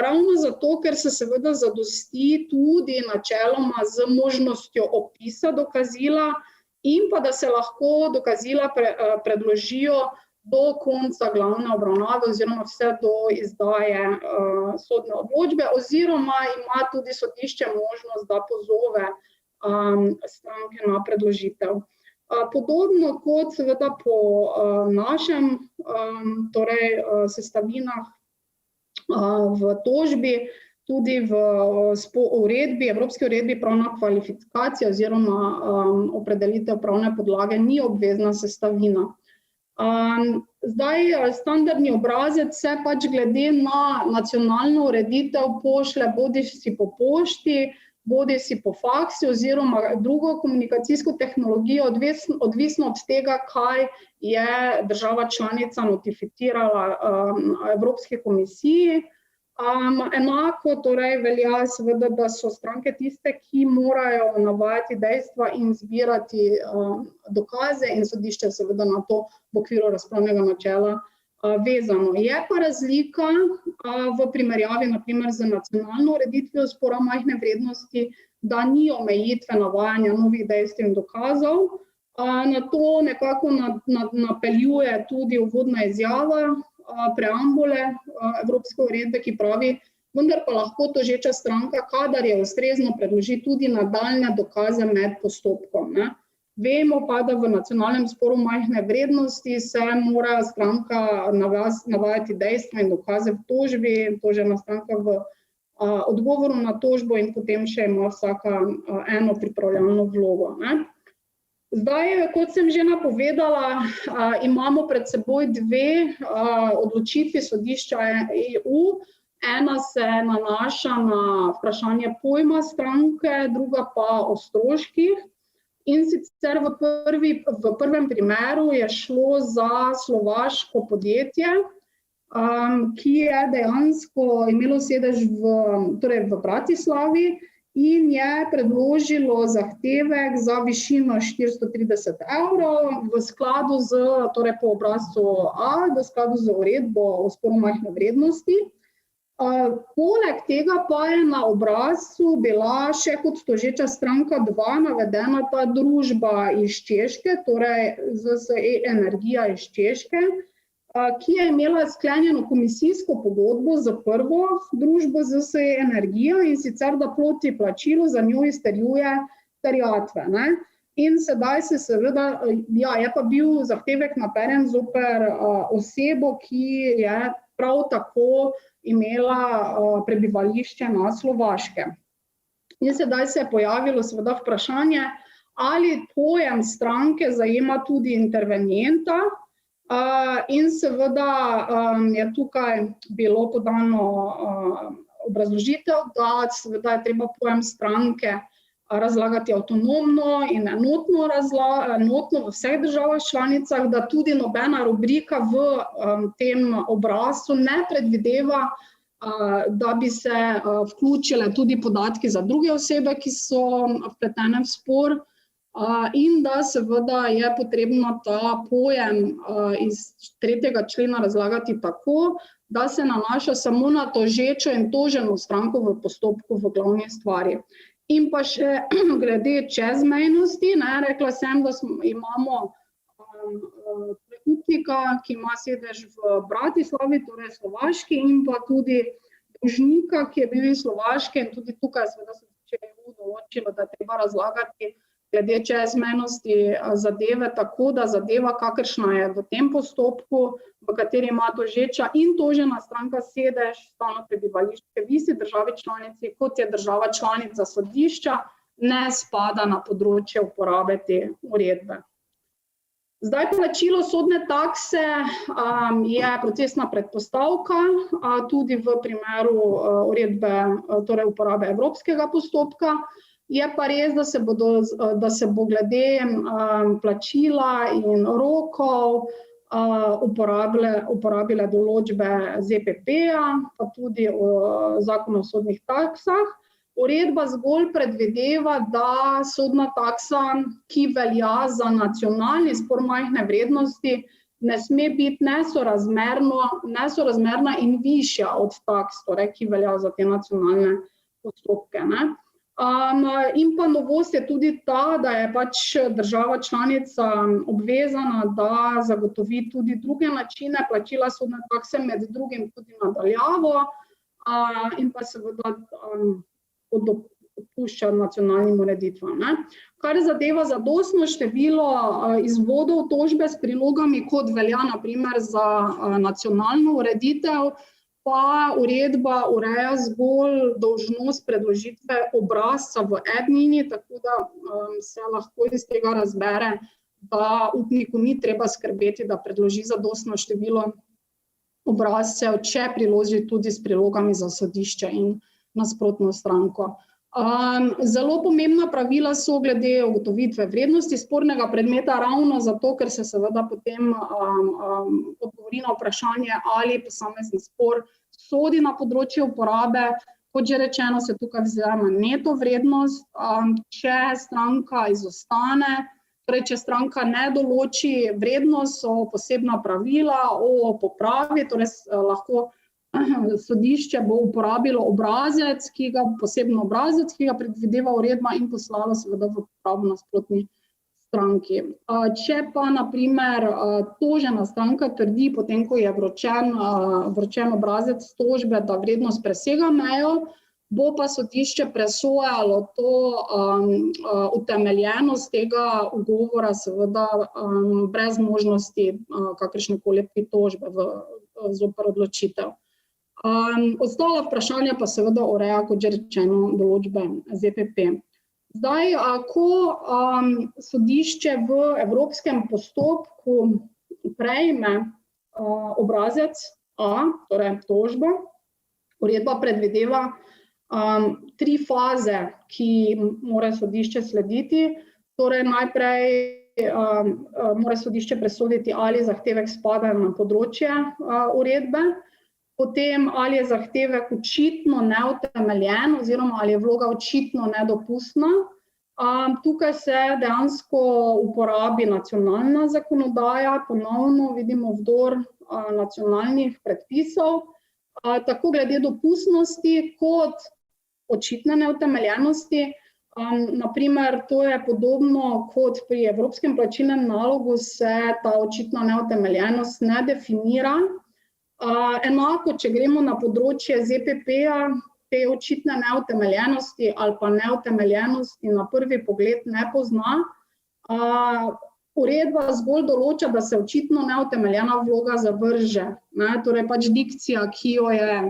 Ravno zato, ker se seveda zadosti tudi načeloma z možnostjo opisa dokazila, in pa da se lahko dokazila predložijo do konca glavne obravnave oziroma vse do izdaje sodne odločbe, oziroma ima tudi sodišče možnost, da pozove stranke na predložitev. Podobno kot seveda po našem torej sestavinah v tožbi, tudi v uredbi, evropski uredbi pravna kvalifikacija oziroma opredelitev pravne podlage ni obvezna sestavina. Zdaj, standardni obrazec se pač glede na nacionalno ureditev pošlje bodisi po pošti, bodisi po faksu oziroma drugo komunikacijsko tehnologijo, odvisno od tega, kaj je država članica notificirala Evropski komisiji. Enako torej velja seveda, da so stranke tiste, ki morajo navajati dejstva in zbirati dokaze in sodišče seveda na to v okviru razpravnega načela vezano. Je pa razlika v primerjavi na primer z nacionalno ureditvijo spora majhne vrednosti, da ni omejitve navajanja novih dejstev in dokazov. Na to nekako napeljuje tudi uvodna izjava preambule Evropske uredbe, ki pravi, vendar pa lahko tožeča stranka, kadar je ustrezno, predloži tudi nadaljnje dokaze med postopkom. Vemo pa, da v nacionalnem sporu majhne vrednosti se mora stranka navajati dejstva in dokaze v tožbi, tožena stranka v odgovoru na tožbo in potem še ima vsaka eno pripravljalno vlogo. Zdaj, kot sem že napovedala, imamo pred seboj dve odločitvi sodišča EU. Ena se nanaša na vprašanje pojma stranke, druga pa o stroških. In sicer v prvem primeru je šlo za slovaško podjetje, ki je dejansko imelo sedež v Bratislavi, in je predložilo zahtevek za višino 430 € v skladu torej po obrazcu A, v skladu z uredbo o sporu majhne vrednosti. Poleg tega pa je na obrazcu bila še kot tožeča stranka 2 navedena ta družba iz Češke, torej ZSE Energija iz Češke, ki je imela sklenjeno komisijsko pogodbo za prvo družbo ZSE Energija, in sicer da proti plačilu za njo izterjuje terjatve. In sedaj se seveda, je pa bil zahtevek naperjen zoper osebo, ki je prav tako imela prebivališče na Slovaškem. In sedaj se je pojavilo seveda vprašanje, ali pojem stranke zajema tudi intervenjenta. In seveda je tukaj bilo podano obrazložitev, da seveda je treba pojem stranke razlagati avtonomno in enotno v vseh državah članicah, da tudi nobena rubrika v tem obrazcu ne predvideva, da bi se vključile tudi podatki za druge osebe, ki so vpletene v spor, in da seveda je potrebno ta pojem iz 3. člena razlagati tako, da se nanaša samo na tožečo in toženo stranko v postopku v glavni stvari. In pa še glede čezmejnosti, rekla sem, da imamo upnika, ki ima sedež v Bratislavi, torej Slovaški, in pa tudi dolžnika, ki je bil iz Slovaške, in tudi tukaj seveda se je določilo, da je treba razlagati glede čezmejnosti zadeve tako, da zadeva, kakršna je v tem postopku, v kateri ima tožeča in tožena stranka sedež, stalno prebivališče v isti državi članici, kot je država članica sodišča, ne spada na področje uporabe te uredbe. Zdaj, plačilo sodne takse je procesna predpostavka, tudi v primeru uredbe, torej uporabe evropskega postopka. Je pa res, da se bo glede plačila in rokov uporabile določbe ZPP-ja, pa tudi Zakon o sodnih taksah. Uredba zgolj predvideva, da sodna taksa, ki velja za nacionalni spor majhne vrednosti, ne sme biti nesorazmerna in višja od taks, torej, ki velja za te nacionalne postopke. In pa novost je tudi ta, da je pač država članica obvezana, da zagotovi tudi druge načine plačila sodne takse, med drugim tudi na daljavo, in pa seveda dopušča nacionalnim ureditvam. Kar zadeva zadostno število izvodov tožbe s prilogami, kot velja na primer za nacionalno ureditev, pa uredba ureja zgolj dolžnost predložitve obrazca v e-dnini, tako da se lahko iz tega razbere, da upniku ni treba skrbeti, da predloži zadostno število obrazcev, če priloži tudi s prilogami za sodišče in nasprotno stranko. Zelo pomembna pravila so glede ugotovitve vrednosti spornega predmeta, ravno zato, ker se seveda potem odgovori na vprašanje, ali posamezni spor sodi na področje uporabe. Kot že rečeno, se tukaj vzame neto vrednost, če stranka izostane, torej če stranka ne določi vrednost, so posebna pravila o popravi, torej lahko sodišče bo uporabilo posebno obrazec, ki ga predvideva uredba in poslalo seveda v popravo nasprotni stranki. Če pa na primer tožena stranka trdi, potem ko je vročen obrazec tožbe, da vrednost presega mejo, bo pa sodišče presojalo to utemeljenost tega ugovora seveda brez možnosti kakršnekoli pritožbe zoper odločitev. Ostala vprašanja pa seveda ureja, kot že rečeno, določbe ZPP. Zdaj, ko sodišče v evropskem postopku prejme obrazec A, torej tožbo, uredba predvideva 3 faze, ki mora sodišče slediti. Torej, najprej mora sodišče presoditi, ali zahtevek spada na področje uredbe, potem ali je zahtevek očitno neutemeljen oziroma ali je vloga očitno nedopustna. Tukaj se dejansko uporabi nacionalna zakonodaja, ponovno vidimo vdor nacionalnih predpisov, tako glede dopustnosti kot očitne neutemeljenosti. Naprimer, to je podobno kot pri evropskem plačilnem nalogu, se ta očitna neutemeljenost ne definira. Enako, če gremo na področje ZPP-ja, te očitne neutemeljenosti ali pa neutemeljenosti na prvi pogled ne pozna. Uredba zgolj določa, da se očitno neutemeljena vloga zavrže. Torej pač dikcija, ki jo je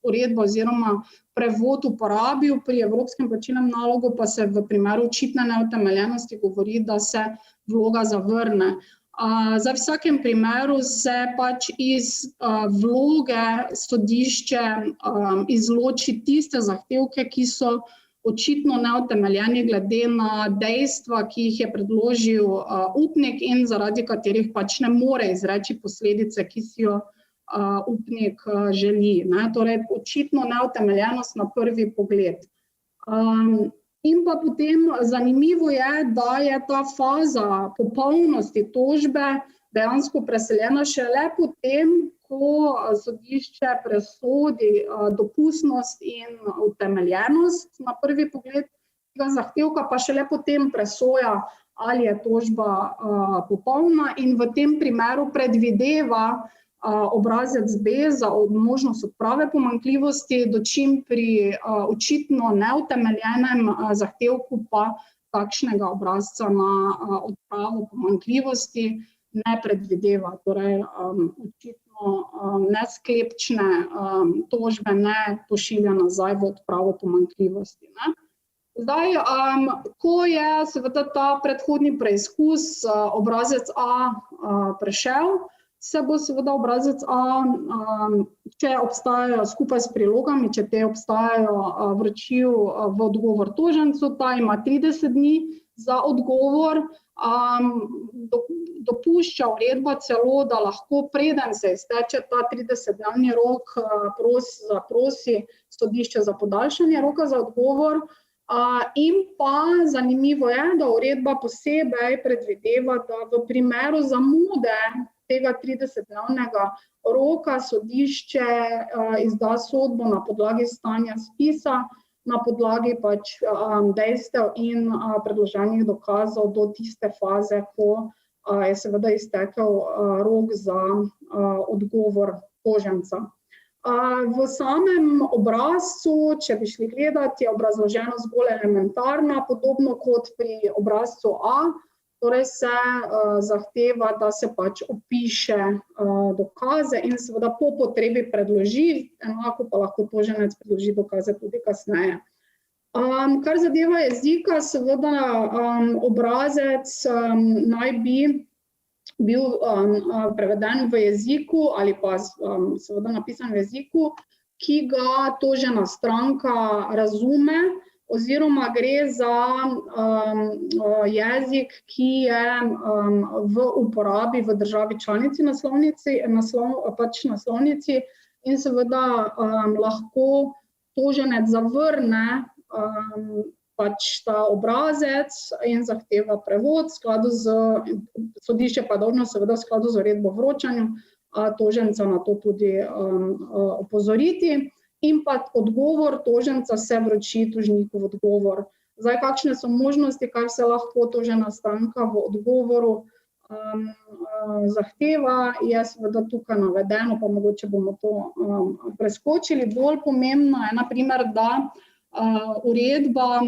uredba oziroma prevod uporabil pri evropskem plačilnem nalogu, pa se v primeru očitne neutemeljenosti govori, da se vloga zavrne. Za vsakem primeru se pač iz vloge sodišče izloči tiste zahtevke, ki so očitno neutemeljeni glede na dejstva, ki jih je predložil upnik in zaradi katerih pač ne more izreči posledice, ki si jo upnik želi. Torej, očitno neutemeljenost na prvi pogled. In pa potem zanimivo je, da je ta faza popolnosti tožbe dejansko preseljena šele potem, ko sodišče presodi dopustnost in utemeljenost na prvi pogled tega zahtevka, pa šele potem presoja, ali je tožba popolna in v tem primeru predvideva obrazec B za možnost odprave pomanjkljivosti, dočim pri očitno neutemeljenem zahtevku pa takšnega obrazca na odpravo pomanjkljivosti ne predvideva. Torej, očitno nesklepčne tožbe ne pošilja nazaj v odpravo pomanjkljivosti. Zdaj, ko je seveda ta predhodni preizkus obrazec A prešel, se bo seveda obrazec A, če obstajajo skupaj s prilogami, če te obstajajo, vročil v odgovor tožencu, ta ima 30 dni za odgovor. Dopušča uredba celo, da lahko preden se izteče ta 30-dnevni rok, zaprosi sodišče za podaljšanje roka za odgovor. In pa zanimivo je, da uredba posebej predvideva, da v primeru zamude tega 30-dnevnega roka sodišče izda sodbo na podlagi stanja spisa, na podlagi pač dejstev in predloženih dokazov do tiste faze, ko je seveda iztekel rok za odgovor toženca. V samem obrazcu, če bi šli gledati, je obrazloženost bolj elementarna, podobno kot pri obrazcu A. Torej se zahteva, da se pač opiše dokaze in seveda po potrebi predloži, enako pa lahko toženec predloži dokaze tudi kasneje. Kar zadeva jezika, seveda obrazec naj bi bil preveden v jeziku ali pa seveda napisan v jeziku, ki ga tožena stranka razume, oziroma gre za jezik, ki je v uporabi v državi članici naslovnici in seveda lahko toženec zavrne pač ta obrazec in zahteva prevod, sodišče pa je dolžno seveda v skladu z uredbo o vročanju toženca na to tudi opozoriti, in pa odgovor toženca se vroči tožniku v odgovor. Zdaj, kakšne so možnosti, kaj se lahko tožena stranka v odgovoru zahteva, je seveda tukaj navedeno, pa mogoče bomo to preskočili. Bolj pomembno je, na primer, da uredba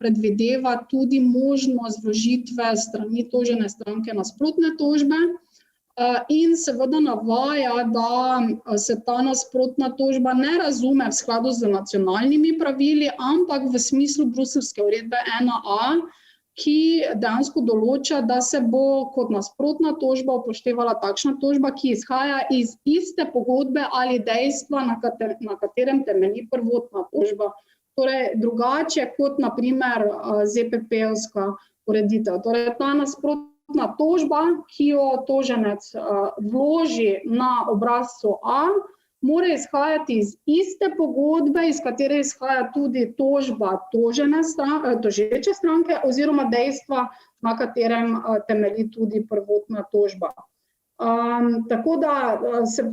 predvideva tudi možnost vložitve strani tožene stranke nasprotne tožbe in seveda navaja, da se ta nasprotna tožba ne razume v skladu z nacionalnimi pravili, ampak v smislu bruseljske uredbe 1a, ki dejansko določa, da se bo kot nasprotna tožba upoštevala takšna tožba, ki izhaja iz iste pogodbe ali dejstva, na katerem temelji prvotna tožba. Torej, drugače kot na primer ZPP-ovska ureditev. Torej, ta nasprotna tožba, ki jo toženec vloži na obrazcu A, mora izhajati iz iste pogodbe, iz katere izhaja tudi tožba tožeče stranke oziroma dejstva, na katerem temelji tudi prvotna tožba. Tako da,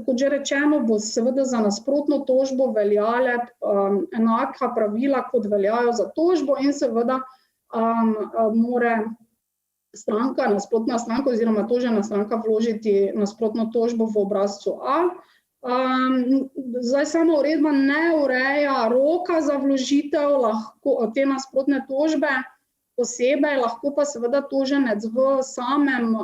kot že rečeno, bo seveda za nasprotno tožbo veljale enaka pravila, kot veljajo za tožbo, in seveda more stranka, nasprotna stranka oziroma tožena stranka vložiti nasprotno tožbo v obrazcu A. Zdaj, sama uredba ne ureja roka za vložitev te nasprotne tožbe posebej, lahko pa seveda toženec v samem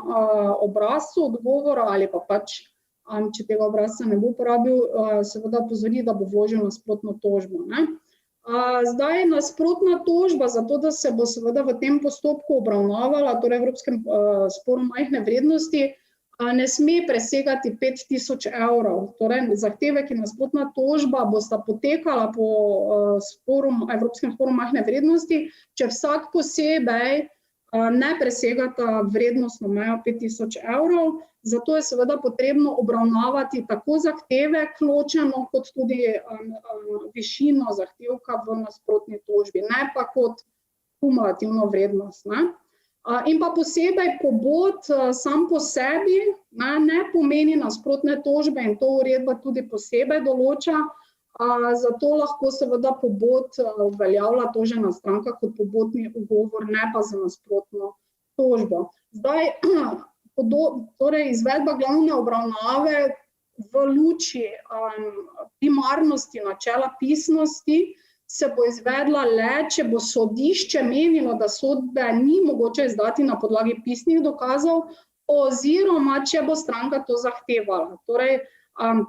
obrazcu odgovora ali pa pač, če tega obrazca ne bo uporabil, seveda opozori, da bo vložil nasprotno tožbo. Zdaj, nasprotna tožba, zato da se bo seveda v tem postopku obravnavala, torej v Evropskem sporu majhne vrednosti, ne sme presegati 5.000 evrov. Torej, zahtevek in nasprotna tožba bosta potekala po Evropskem sporu majhne vrednosti, če vsak posebej ne presegata vrednostno mejo 5.000 evrov. Zato je seveda potrebno obravnavati tako zahtevek ločeno, kot tudi višino zahtevka v nasprotni tožbi, ne pa kot kumulativno vrednost. In pa posebej pobot sam po sebi ne pomeni nasprotne tožbe, in to uredba tudi posebej določa, zato lahko seveda pobot uveljavlja tožena stranka kot pobotni ugovor, ne pa za nasprotno tožbo. Zdaj, torej izvedba glavne obravnave v luči primarnosti načela pisnosti se bo izvedla le, če bo sodišče menilo, da sodbe ni mogoče izdati na podlagi pisnih dokazov, oziroma če bo stranka to zahtevala. Torej,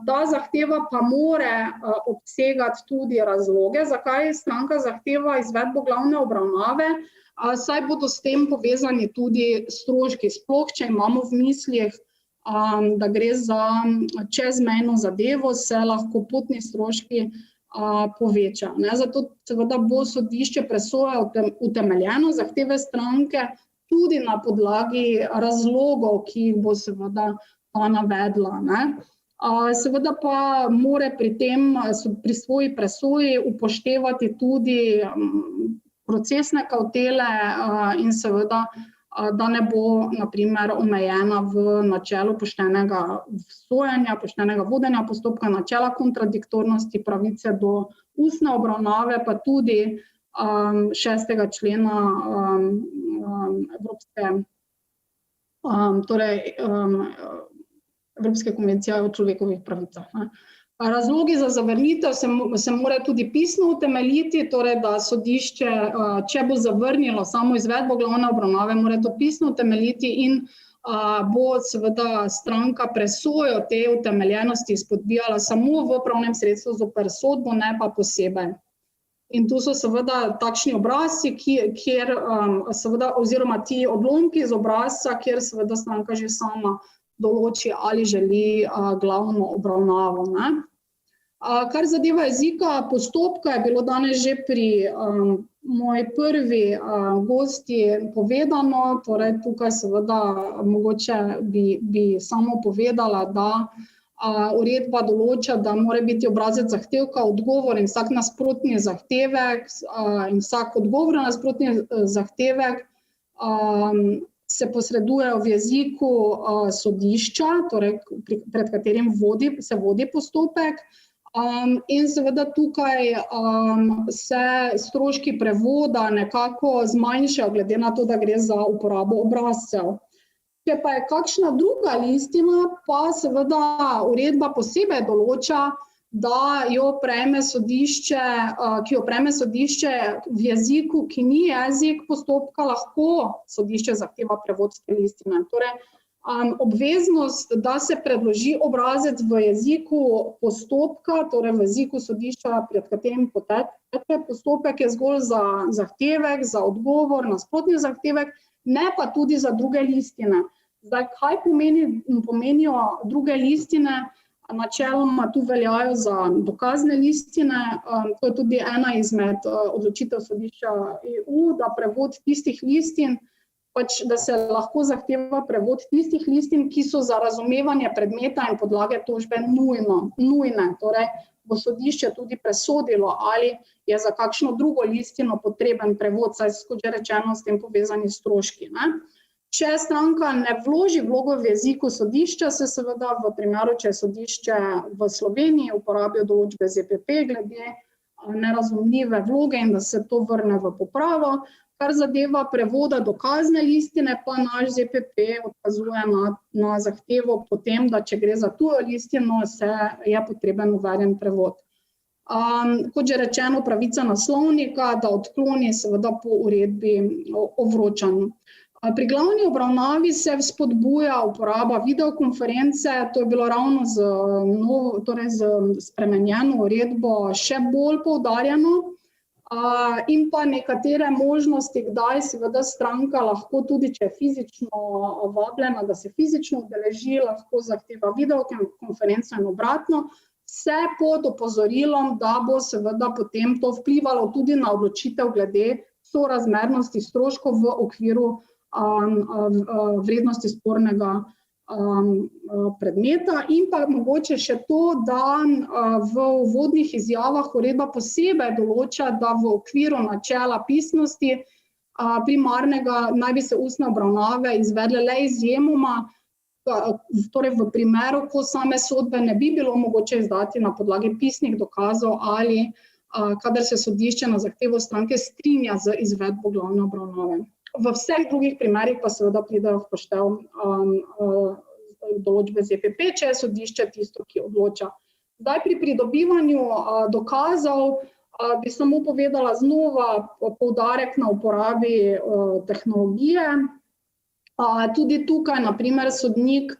ta zahteva pa more obsegati tudi razloge, zakaj stranka zahteva izvedbo glavne obravnave, saj bodo s tem povezani tudi stroški. Sploh, če imamo v mislih, da gre za čezmejno zadevo, se lahko potni stroški poveča. Zato seveda bo sodišče presojalo utemeljeno zahteve stranke tudi na podlagi razlogov, ki jih bo seveda navedla. Seveda pa more pri tem, pri svoji presoji upoštevati tudi procesne kavtele in seveda, da ne bo na primer omejena v načelu poštenega sojenja, poštenega vodenja postopka, načela kontradiktornosti, pravice do ustne obravnave, pa tudi 6. člena Evropske konvencije o človekovih pravicah. Razlogi za zavrnitev se morajo tudi pisno utemeljiti, torej da sodišče, če bo zavrnilo samo izvedbo glavne obravnave, mora to pisno utemeljiti in bo seveda stranka presojo te utemeljenosti izpodbijala samo v pravnem sredstvu zoper sodbo, ne pa posebej. In tu so seveda takšni obrazci, kjer seveda, oziroma ti odlomki iz obrazca, kjer seveda stranka že sama določi, ali želi glavno obravnavo, ne. Kar zadeva jezika postopka, je bilo danes že pri moji prvi gosti povedano, torej tukaj seveda mogoče bi samo povedala, da uredba določa, da mora biti obrazec zahtevka odgovor in vsak nasprotni zahtevek in vsak odgovor na nasprotni zahtevek se posredujejo v jeziku sodišča, torej pred katerim se vodi postopek. In seveda tukaj se stroški prevoda nekako zmanjšajo, glede na to, da gre za uporabo obrazcev. Če pa je kakšna druga listina, pa seveda uredba posebej določa, da jo prejme sodišče, ki jo prejme sodišče v jeziku, ki ni jezik postopka, lahko sodišče zahteva prevod te listine. Torej, obveznost, da se predloži obrazec v jeziku postopka, torej v jeziku sodišča, pred katerim poteče postopek, je zgolj za zahtevek, za odgovor, nasprotni zahtevek, ne pa tudi za druge listine. Zdaj, kaj pomenijo druge listine? Načeloma tu veljajo za dokazne listine, to je tudi ena izmed odločitev sodišča EU, da prevod tistih listin, pač da se lahko zahteva prevod tistih listin, ki so za razumevanje predmeta in podlage tožbe nujne. Torej, bo sodišče tudi presodilo, ali je za kakšno drugo listino potreben prevod, saj kot že rečeno, s tem povezani stroški, ne. Če stranka ne vloži vlogo v jeziku sodišča, se seveda v primeru, če sodišče v Sloveniji uporabijo določbe ZPP glede nerazumljive vloge in da se to vrne v popravo. Kar zadeva prevoda dokazne listine, pa naš ZPP odkazuje na zahtevo potem, da če gre za tujo listino, je potreben uveden prevod. Kot že rečeno, pravica naslovnika, da odkloni seveda po uredbi o vročanju. Pri glavni obravnavi se spodbuja uporaba videokonference, to je bilo ravno z spremenjeno uredbo še bolj poudarjeno, in pa nekatere možnosti, kdaj seveda stranka lahko tudi, če je fizično vabljena, da se fizično udeleži, lahko zahteva videokonferenco in obratno, vse pod opozorilom, da bo seveda potem to vplivalo tudi na odločitev glede sorazmernosti stroškov v okviru vrednosti spornega predmeta. In pa mogoče še to, da v uvodnih izjavah uredba posebej določa, da v okviru načela pisnosti primarnega naj bi se ustne obravnave izvedle le izjemoma, torej v primeru, ko same sodbe ne bi bilo mogoče izdati na podlagi pisnih dokazov ali kadar se sodišče na zahtevo stranke strinja z izvedbo glavne obravnave. V vseh drugih primerih pa seveda pridejo v poštev določbe ZPP, če je sodišče tisto, ki odloča. Zdaj pri pridobivanju dokazov bi samo povedala znova poudarek na uporabi tehnologije. Tudi tukaj, na primer, sodnik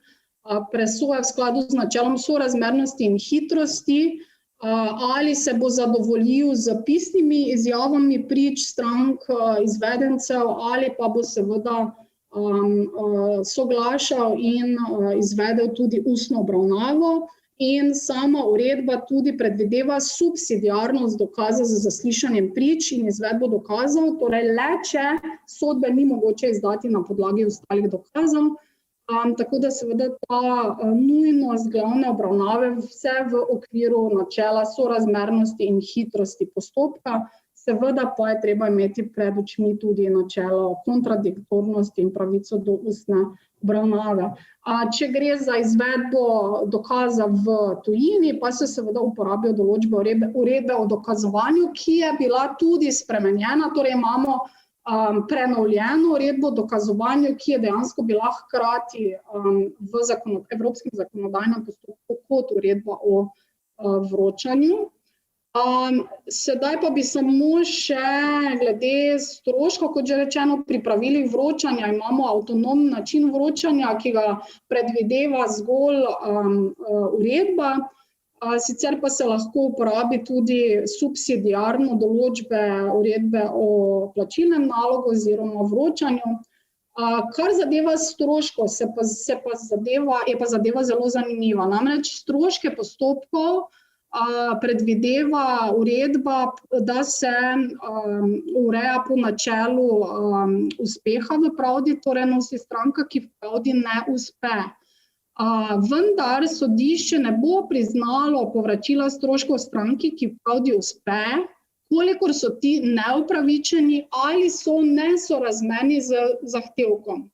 presoja v skladu z načelom sorazmernosti in hitrosti, ali se bo zadovoljil z pisnimi izjavami prič, strank, izvedencev, ali pa bo seveda soglašal in izvedel tudi ustno obravnavo. In sama uredba tudi predvideva subsidiarnost dokaza z zaslišanjem prič in izvedbo dokazov, torej le, če sodbe ni mogoče izdati na podlagi ostalih dokazov. Tako da seveda ta nujnost glavne obravnave vse v okviru načela sorazmernosti in hitrosti postopka, seveda pa je treba imeti pred očmi tudi načelo kontradiktornosti in pravico do ustne obravnave. Če gre za izvedbo dokaza v tujini, pa se seveda uporabijo določbe uredbe o dokazovanju, ki je bila tudi spremenjena, torej imamo prenovljeno uredbo o dokazovanju, ki je dejansko bila hkrati v evropskem zakonodajnem postopku kot uredba o vročanju. Sedaj pa bi samo še glede stroškov, kot že rečeno, pri pravilih vročanja imamo avtonomen način vročanja, ki ga predvideva zgolj uredba. Sicer pa se lahko uporabi tudi subsidiarno določbe uredbe o plačilnem nalogu oziroma vročanju. Kar zadeva stroškov, je pa zadeva zelo zanimiva. Namreč stroške postopkov predvideva uredba, da se ureja po načelu uspeha v pravdi, torej nosi stranka, ki v pravdi ne uspe. Vendar sodišče ne bo priznalo povračila stroškov stranki, ki v pravdi uspe, kolikor so ti neupravičeni ali so nesorazmerni z zahtevkom.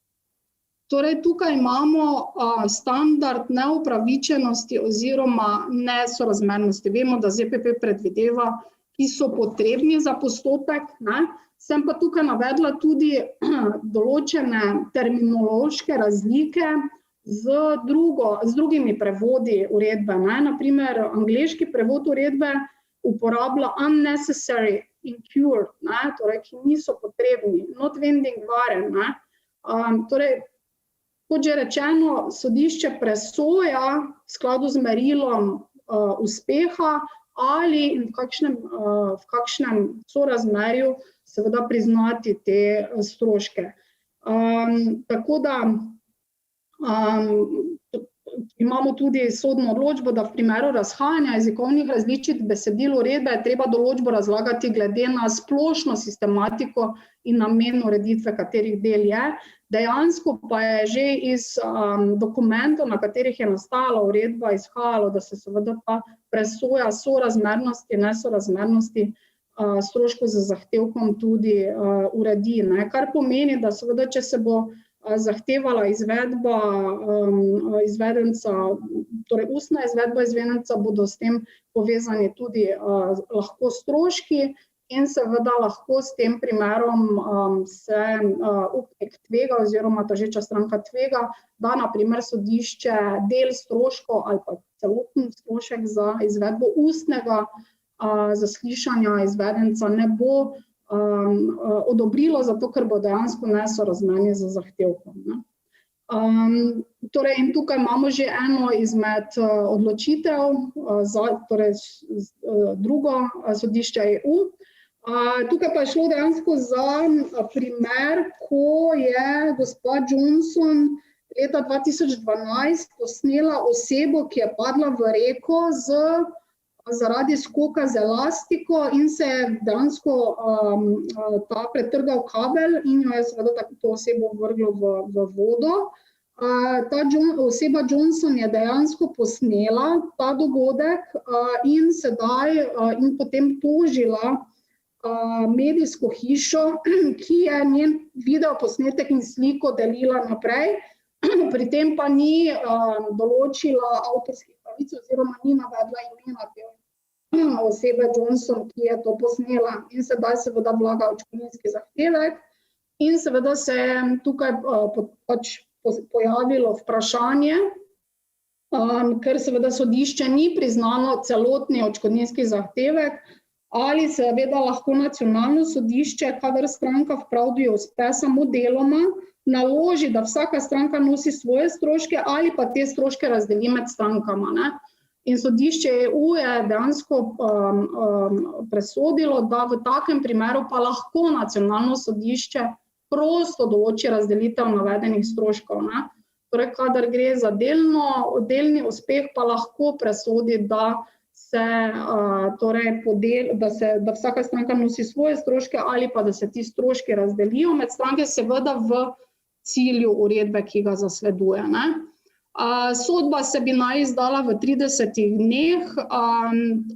Torej, tukaj imamo standard neupravičenosti oziroma nesorazmernosti. Vemo, da ZPP predvideva, ki so potrebni za postopek, ne? Sem pa tukaj navedla tudi določene terminološke razlike z drugimi prevodi uredbe. Ne? Naprimer, angleški prevod uredbe uporablja unnecessary incurred, ne? Torej, ki niso potrebni, not vending varen. Torej, kot že rečeno, sodišče presoja v skladu z merilom uspeha ali v kakšnem sorazmerju seveda priznati te stroške. Tako da imamo tudi sodno odločbo, da v primeru razhajanja jezikovnih različic besedil uredbe je treba določbo razlagati glede na splošno sistematiko in namen ureditve, katerih del je. Dejansko pa je že iz dokumentov, na katerih je nastala uredba, izhajalo, da se seveda ta presoja sorazmernosti, nesorazmernosti stroškov z zahtevkom tudi uredi. Kar pomeni, da seveda, če se bo zahtevala izvedba izvedenca, torej ustna izvedba izvedenca, bodo s tem povezani tudi lahko stroški in seveda lahko s tem primerom se upnik tvega oziroma tožeča stranka tvega, da na primer sodišče del stroškov ali pa celoten strošek za izvedbo ustnega zaslišanja izvedenca ne bo odobrilo, zato ker bo dejansko nesorazmerje z zahtevkom. Torej, in tukaj imamo že eno izmed odločitev, torej drugo sodišče EU. Tukaj pa je šlo dejansko za primer, ko je gospa Johnson leta 2012 posnela osebo, ki je padla v reko zaradi skoka z elastiko in se je dejansko ta pretrgal kabel in jo je seveda to osebo vrglo v vodo. Ta oseba Johnson je dejansko posnela ta dogodek in potem tožila medijsko hišo, ki je njen videoposnetek in sliko delila naprej, pri tem pa ni določila avtorskih pravic oziroma ni navedla imena te osebe Johnson, ki je to posnela, in sedaj seveda vlaga odškodninski zahtevek in seveda se je tukaj pojavilo vprašanje, ker seveda sodišče ni priznalo celotni odškodninski zahtevek, ali seveda lahko nacionalno sodišče, kadar stranka v pravdi uspe samo deloma, naloži, da vsaka stranka nosi svoje stroške ali pa te stroške razdeli med strankama. Ne? In sodišče EU je dejansko presodilo, da v takem primeru pa lahko nacionalno sodišče prosto določi razdelitev navedenih stroškov. Ne? Torej, kadar gre za delni uspeh, pa lahko presodi, da da vsaka stranka nosi svoje stroške ali pa da se ti stroški razdelijo med stranke, seveda v cilju uredbe, ki ga zasleduje. Ne? Sodba se bi naj izdala v 30 dneh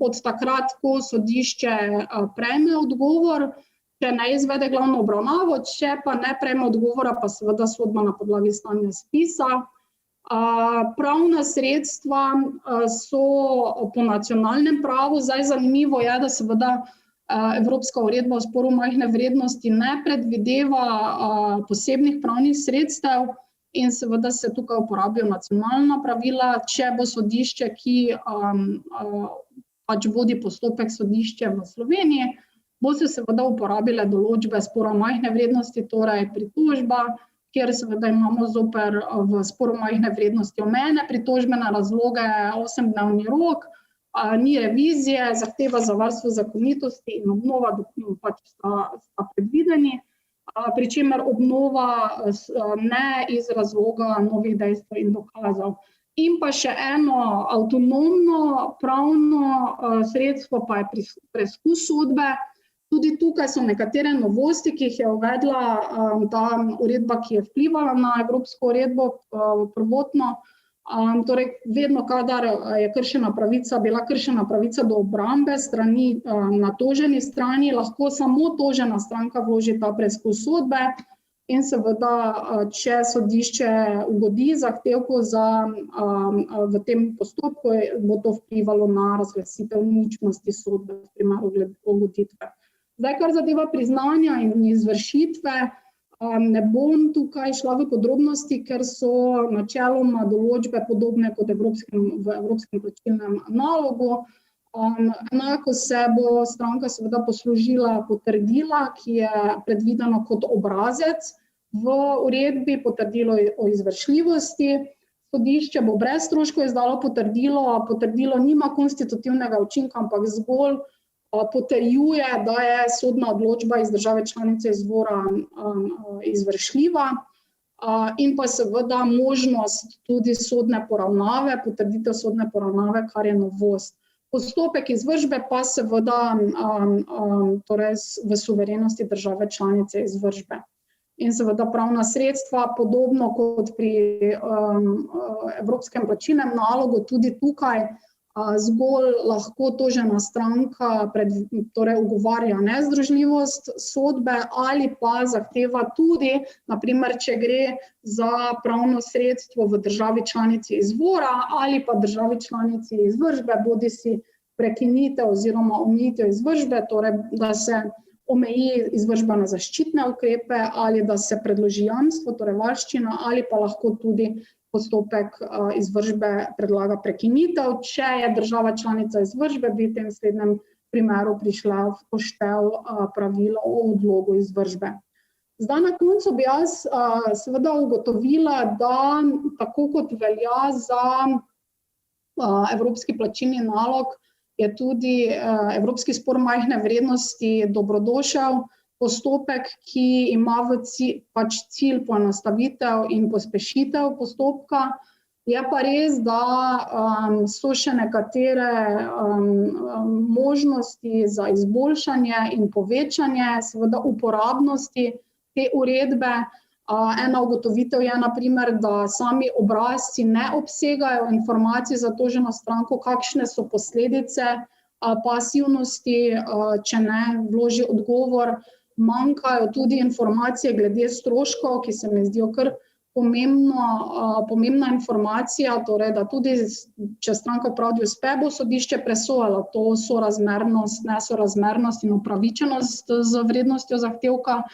od takrat, ko sodišče prejme odgovor, če ne izvede glavno obravnavo, če pa ne prejme odgovora, pa seveda sodba na podlagi stanja spisa. Pravna sredstva so po nacionalnem pravu. Zdaj zanimivo je, da seveda Evropska uredba o sporu majhne vrednosti ne predvideva posebnih pravnih sredstev in seveda se tukaj uporabijo nacionalna pravila. Če bo sodišče, ki pač vodi postopek sodišče v Sloveniji, bo se seveda uporabile določbe spora majhne vrednosti, torej pritožba, kjer seveda imamo zoper v sporu majhne vrednosti omejene pritožbene razloge, 8-dnevni rok, ni revizije, zahteva za varstvo zakonitosti in obnova pač sta predvideni, pri čemer obnova ne iz razloga novih dejstev in dokazov. In pa še eno avtonomno pravno sredstvo pa je preskus sodbe. Tudi tukaj so nekatere novosti, ki jih je uvedla ta uredba, ki je vplivala na evropsko uredbo prvotno. Torej, vedno, kadar je bila kršena pravica do obrambe strani na toženi strani, lahko samo tožena stranka vloži ta preskus sodbe in seveda, če sodišče ugodi zahtevku v tem postopku, bo to vplivalo na razglasitev ničnosti sodbe v primeru ugoditve. Zdaj, kar zadeva priznanja in izvršitve, ne bom tukaj šla v podrobnosti, ker so načeloma določbe podobne kot v Evropskem plačilnem nalogu. Enako se bo stranka seveda poslužila potrdila, ki je predvideno kot obrazec v uredbi, potrdilo o izvršljivosti. Sodišče bo brez stroškov izdalo potrdilo, potrdilo nima konstitutivnega učinka, ampak zgolj potrjuje, da je sodna odločba iz države članice izvora izvršljiva, in pa seveda možnost tudi sodne poravnave, potrditev sodne poravnave, kar je novost. Postopek izvršbe pa seveda torej v suverenosti države članice izvršbe. In seveda pravna sredstva, podobno kot pri Evropskem plačilnem nalogu, tudi tukaj zgolj lahko tožena stranka torej ugovarja nezdružljivost sodbe ali pa zahteva tudi, naprimer, če gre za pravno sredstvo v državi članici izvora ali pa državi članici izvršbe, bodisi prekinitev oziroma omejitev izvršbe, torej da se omeji izvršba na zaščitne ukrepe ali da se predloži jamstvo, torej varščina, ali pa lahko tudi postopek izvršbe predlaga prekinitev. Če je država članica izvršbe, bi v tem slednjem primeru prišla v poštev pravilo o odlogu izvršbe. Zdaj na koncu bi jaz seveda ugotovila, da tako kot velja za Evropski plačilni nalog, je tudi Evropski spor majhne vrednosti dobrodošel postopek, ki ima cilj poenostavitev in pospešitev postopka. Je pa res, da so še nekatere možnosti za izboljšanje in povečanje seveda uporabnosti te uredbe. Ena ugotovitev je, na primer, da sami obrazci ne obsegajo informacij za toženo stranko, kakšne so posledice pasivnosti, če ne vloži odgovor. Manjkajo tudi informacije glede stroškov, ki se mi zdijo kar pomembna informacija, torej da tudi, če stranka pravi uspe, bo sodišče presojalo to sorazmernost, nesorazmernost in upravičenost z vrednostjo zahtevka.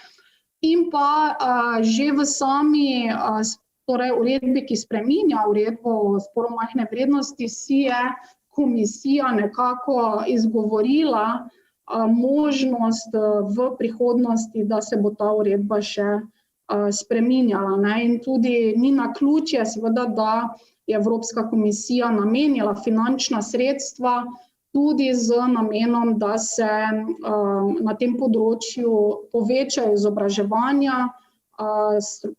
In pa že v sami torej uredbi, ki spreminja uredbo o sporu majhne vrednosti, si je komisija nekako izgovorila možnost v prihodnosti, da se bo ta uredba še spreminjala. In tudi ni naključje, seveda, da je Evropska komisija namenila finančna sredstva tudi z namenom, da se na tem področju povečajo izobraževanja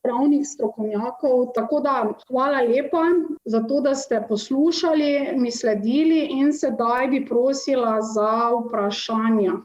pravnih strokovnjakov. Tako da hvala lepa za to, da ste poslušali, mi sledili in sedaj bi prosila za vprašanja.